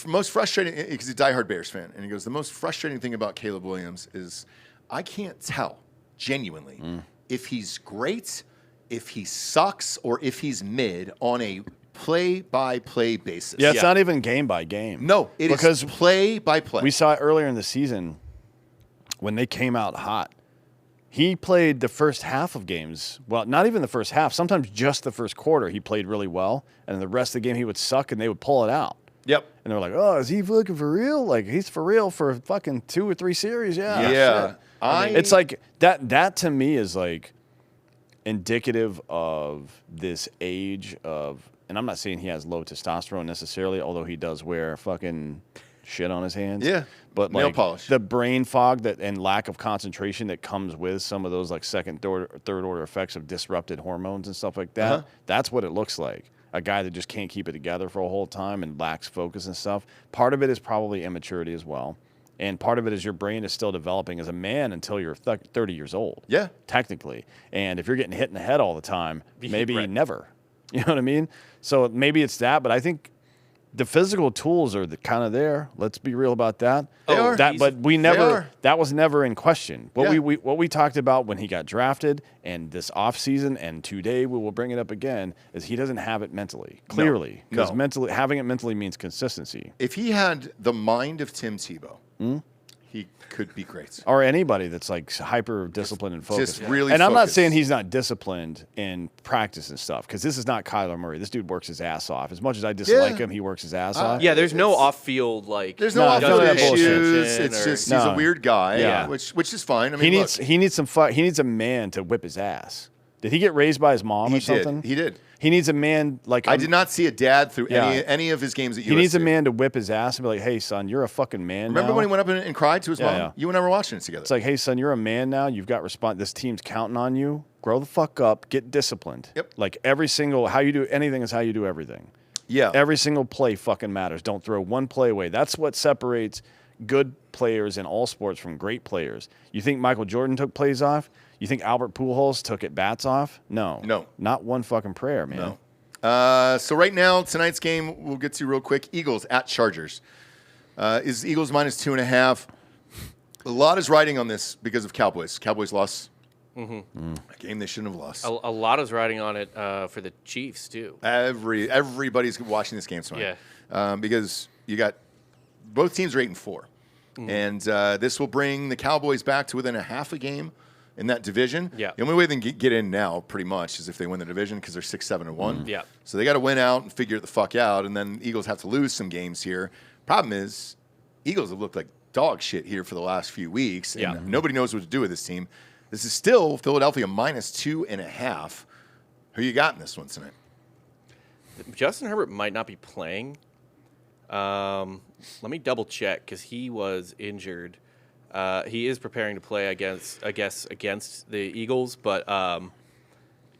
most frustrating, because he's a diehard Bears fan, and he goes, the most frustrating thing about Caleb Williams is I can't tell, genuinely, if he's great, if he sucks, or if he's mid on a play-by-play basis. Yeah, it's not even game by game. No, it is because play-by-play. we saw it earlier in the season when they came out hot. He played the first half of games. Well, not even the first half. Sometimes just the first quarter he played really well, and the rest of the game he would suck, and they would pull it out. Yep. And they were like, oh, is he looking for real? Like, he's for real for fucking 2 or 3 series? Yeah. Yeah. It's like that to me is like indicative of this age of, and I'm not saying he has low testosterone necessarily, although he does wear fucking shit on his hands. Yeah. But Nail like polish. the brain fog and lack of concentration that comes with some of those like second, third order effects of disrupted hormones and stuff like that. That's what it looks like. A guy that just can't keep it together for a whole time and lacks focus and stuff. Part of it is probably immaturity as well. And part of it is your brain is still developing as a man until you're 30 years old. Yeah. Technically. And if you're getting hit in the head all the time, maybe Right. never. You know what I mean? So maybe it's that, but I think the physical tools are kind of there. Let's be real about that. They are. But we They never. are. That was never in question. What Yeah. what we talked about when he got drafted and this offseason and today we will bring it up again is he doesn't have it mentally. Clearly, because No. having it mentally means consistency. If he had the mind of Tim Tebow, he could be great. Or anybody that's like hyper disciplined and focused. just really and I'm not focused. saying he's not disciplined in practice and stuff, because this is not Kyler Murray. This dude works his ass off. As much as I dislike him, he works his ass off. Yeah, there's no off-field like. There's no No, off-field none of that issues. bullshit. It's just No. he's a weird guy, Yeah. which is fine. I mean, He needs a man to whip his ass. Did he get raised by his mom He or something? did. He did. He needs a man like I did not see a dad through Yeah. any of his games at USC. He needs a man to whip his ass and be like, "Hey, son, you're a fucking man." Remember now. when he went up and cried to his Yeah, mom? yeah. You and I were watching it together. It's like, "Hey, son, you're a man now. You've got this team's counting on you. Grow the fuck up. Get disciplined." Yep. Like how you do anything is how you do everything. yeah. Every single play fucking matters. Don't throw one play away. That's what separates good players in all sports from great players. You think Michael Jordan took plays off? You think Albert Pujols took at bats off? No. No. Not one fucking prayer, man. No. So right now, tonight's game, we'll get to real quick. Eagles at Chargers. Is Eagles minus 2.5. A lot is riding on this because of Cowboys. Cowboys lost a game they shouldn't have lost. A lot is riding on it for the Chiefs too. Everybody's watching this game tonight. Yeah. Because you got both teams are 8-4. And this will bring the Cowboys back to within a half a game in that division. Yeah. The only way they can get in now, pretty much, is if they win the division because they're 6-7-1. Yeah. So they got to win out and figure it the fuck out, and then Eagles have to lose some games here. Problem is, Eagles have looked like dog shit here for the last few weeks, and Yeah. nobody knows what to do with this team. This is still Philadelphia minus 2.5. Who you got in this one tonight? Justin Herbert might not be playing. Let me double check because he was injured. He is preparing to play against the Eagles, but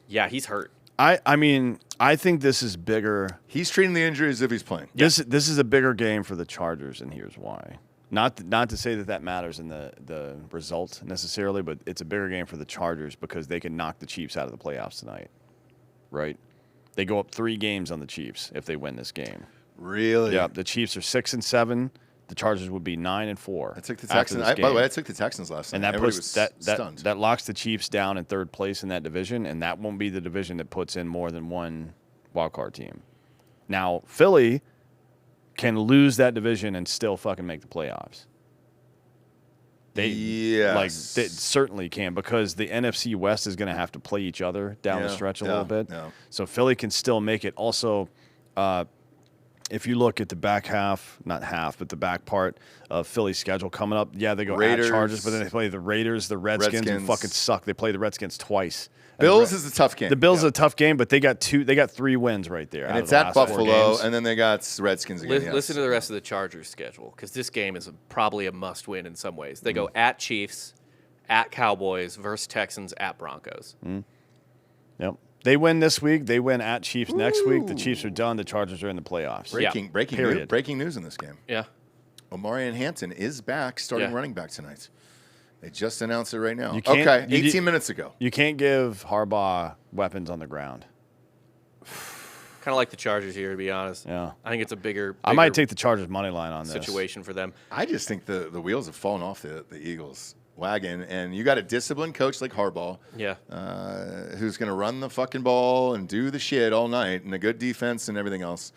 yeah, he's hurt. I mean, I think this is bigger. He's treating the injury as if he's playing. This is a bigger game for the Chargers, and here's why. Not to say that matters in the result necessarily, but it's a bigger game for the Chargers because they can knock the Chiefs out of the playoffs tonight, right? They go up 3 games on the Chiefs if they win this game. Really? Yeah, the Chiefs are 6-7. The Chargers would be 9-4. I took the Texans. By the way, I took the Texans last night. And that Everybody puts was stunned. that locks the Chiefs down in 3rd place in that division, and that won't be the division that puts in more than one wild card team. Now, Philly can lose that division and still fucking make the playoffs. They certainly can because the NFC West is going to have to play each other down the stretch a little bit. Yeah. So Philly can still make it. Also, if you look at the back the back part of Philly's schedule coming up, they go Raiders, at Chargers, but then they play the Raiders, the Redskins, who fucking suck. They play the Redskins twice. Bills is a tough game. The Bills is a tough game, but they got 3 wins right there. And it's at Buffalo, and then they got Redskins again. Listen to the rest of the Chargers schedule because this game is probably a must-win in some ways. They go at Chiefs, at Cowboys, versus Texans, at Broncos. Yep. They win this week. They win at Chiefs next week. The Chiefs are done. The Chargers are in the playoffs. Breaking news in this game. Yeah. Omarion Hampton is back, starting running back tonight. They just announced it right now. 18 minutes ago. You can't give Harbaugh weapons on the ground. Kind of like the Chargers here, to be honest. Yeah. I think it's a bigger I might take the Chargers money line on this situation for them. I just think the wheels have fallen off the Eagles wagon, and you got a disciplined coach like Harbaugh, who's going to run the fucking ball and do the shit all night, and a good defense and everything else.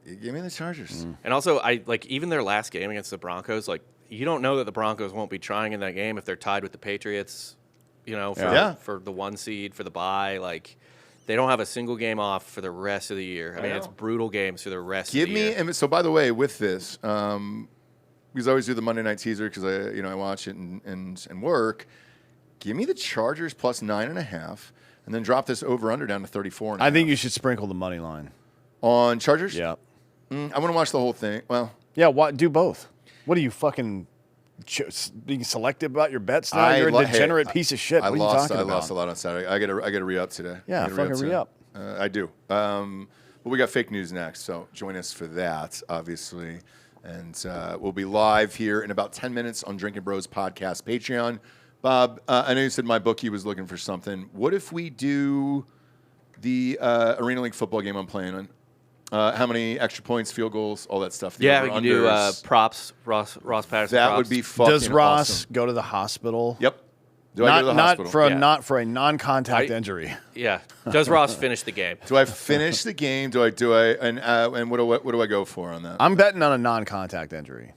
Give me the Chargers. And also, even their last game against the Broncos, you don't know that the Broncos won't be trying in that game if they're tied with the Patriots, for the 1 seed, for the bye. They don't have a single game off for the rest of the year. I mean, it's brutal games for the rest of the year. And so, by the way, with this, because I always do the Monday night teaser because I watch it and work. Give me the Chargers plus 9.5, and then drop this over/under down to 34. I think you should sprinkle the money line on Chargers. Yeah, I want to watch the whole thing. Well, yeah, do both. What are you fucking being selective about your bets now? You're a degenerate piece of shit. What are you talking about? I lost a lot on Saturday. I got to re-up today. Yeah, fucking re-up. I do. But we got fake news next, so join us for that, obviously. And we'll be live here in about 10 minutes on Drinkin' Bros Podcast Patreon. Bob, I know you said my bookie was looking for something. What if we do the Arena League football game I'm playing on? How many extra points, field goals, all that stuff? We can do props, Ross Patterson. That props. would be fucking Does Ross awesome. go to the hospital? Yep. Do I go to the hospital? Not for a non-contact injury. Yeah. Does Ross finish the game? Do I finish the game? And what do I go for on that? I'm betting on a non-contact injury.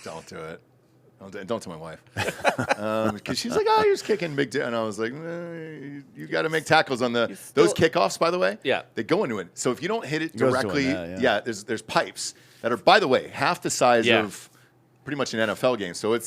Don't do it. Don't tell my wife. Because she's like, oh, you're just kicking big. And I was like, you got to make tackles on those kickoffs, by the way. Yeah. They go into it. So if you don't hit it directly, that, there's pipes that are, by the way, half the size of pretty much an NFL game. So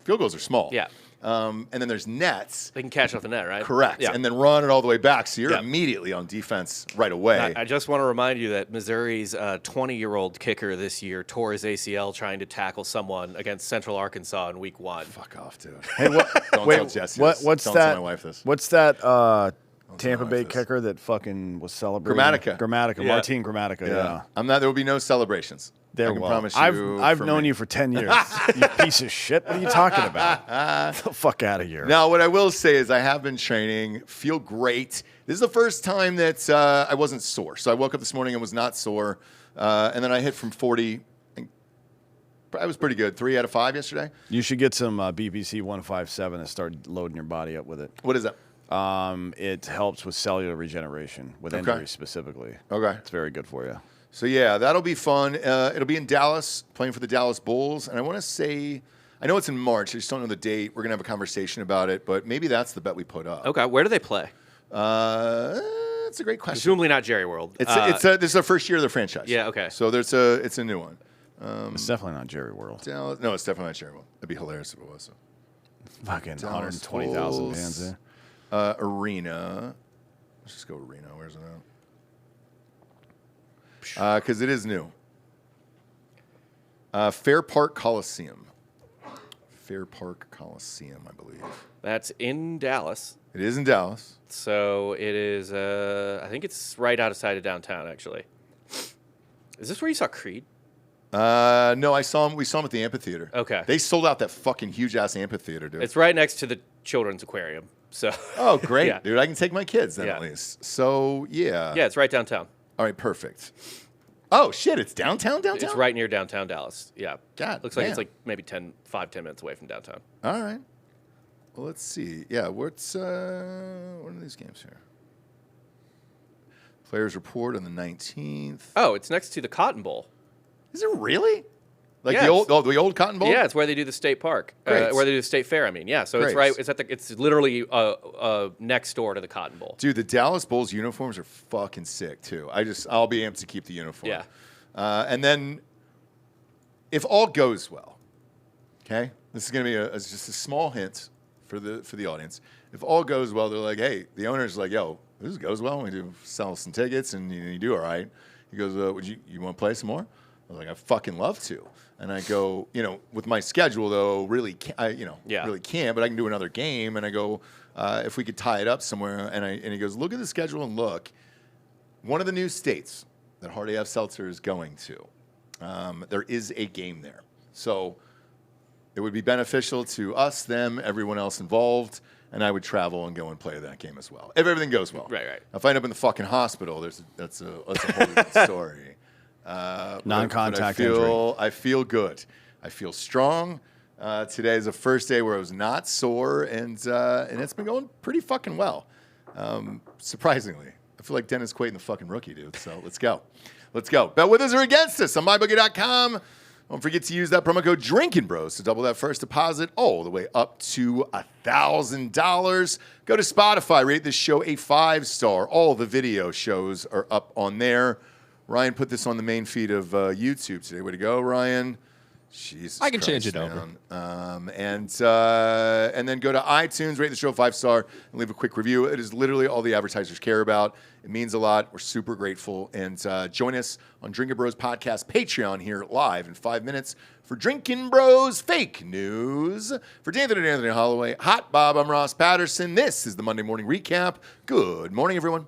field goals are small. Yeah. And then there's nets. They can catch off the net, right? Correct. Yeah. And then run it all the way back. So you're immediately on defense right away. I just want to remind you that Missouri's 20-year-old kicker this year tore his ACL trying to tackle someone against Central Arkansas in Week 1. Fuck off, dude. Hey, Don't tell Jesse this. What's Don't that? tell my wife this. What's that Tampa Bay kicker that fucking was celebrating? Grammatica. Yeah. Martin Grammatica, yeah. There will be no celebrations. I can promise you. I've known you for 10 years. You piece of shit. What are you talking about? Get the fuck out of here. Now, what I will say is I have been training. Feel great. This is the first time that I wasn't sore. So I woke up this morning and was not sore. And then I hit from 40. I was pretty good. 3 out of 5 yesterday. You should get some BPC 157 and start loading your body up with it. What is that? It helps with cellular regeneration, with injuries specifically. Okay. It's very good for you. So, yeah, that'll be fun. It'll be in Dallas, playing for the Dallas Bulls. And I want to say, I know it's in March. I just don't know the date. We're going to have a conversation about it. But maybe that's the bet we put up. Okay. Where do they play? It's a great question. Presumably not Jerry World. This is the first year of their franchise. Yeah, okay. So it's a new one. It's definitely not Jerry World. Dallas, no, it's definitely not Jerry World. It'd be hilarious if it was. Fucking 120,000 fans there. Arena. Let's just go Arena. Where's it at? Because it is new. Fair Park Coliseum. Fair Park Coliseum, I believe. That's in Dallas. It is in Dallas. So it is, I think it's right outside of downtown, actually. Is this where you saw Creed? No, I saw him. We saw him at the amphitheater. Okay. They sold out that fucking huge ass amphitheater, dude. It's right next to the children's aquarium. So. Oh, great, Yeah. dude. I can take my kids then Yeah. at least. So, yeah. Yeah, it's right downtown. All right, perfect. Oh, shit. It's downtown? It's right near downtown Dallas. Yeah. God Looks like damn. it's like maybe 10 minutes away from downtown. All right. Well, let's see. Yeah, what are these games here? Players report on the 19th. Oh, it's next to the Cotton Bowl. Is it really? Like Yeah, the old Cotton Bowl? Yeah, it's where they do the state park. Great. Where they do the state fair, I mean. Yeah, so it's Great. right. It's literally next door to the Cotton Bowl. Dude, the Dallas Bulls uniforms are fucking sick too. I'll be amped to keep the uniform. Yeah. And then, if all goes well, okay, this is gonna be just a small hint for the audience. If all goes well, they're like, hey, the owner's like, yo, this goes well. We do sell some tickets, and you do all right. He goes, would you want to play some more? I was like, I fucking love to. And I go, with my schedule though, really really can't, but I can do another game. And I go, if we could tie it up somewhere. And he goes, look at the schedule and look. One of the new states that Hard AF Seltzer is going to, there is a game there. So it would be beneficial to us, them, everyone else involved, and I would travel and go and play that game as well. If everything goes well. Right. If I end up in the fucking hospital, that's a whole different story. Non-contact but injury. I feel good. I feel strong. Today is the first day where I was not sore, and it's been going pretty fucking well. Surprisingly, I feel like Dennis Quaid, the fucking rookie, dude. So let's go. Bet with us or against us on mybookie.com. Don't forget to use that promo code Drinkin Bros to double that first deposit all the way up to $1,000. Go to Spotify, rate this show a 5-star. All the video shows are up on there. Ryan put this on the main feed of YouTube today. Way to go, Ryan. Jesus I can change Christ, it over. And then go to iTunes, rate the show 5-star, and leave a quick review. It is literally all the advertisers care about. It means a lot. We're super grateful. And join us on Drinkin Bros Podcast Patreon here live in 5 minutes for Drinkin Bros Fake News. For Anthony Hollaway, Hot Bob, I'm Ross Patterson. This is the Monday Morning Recap. Good morning, everyone.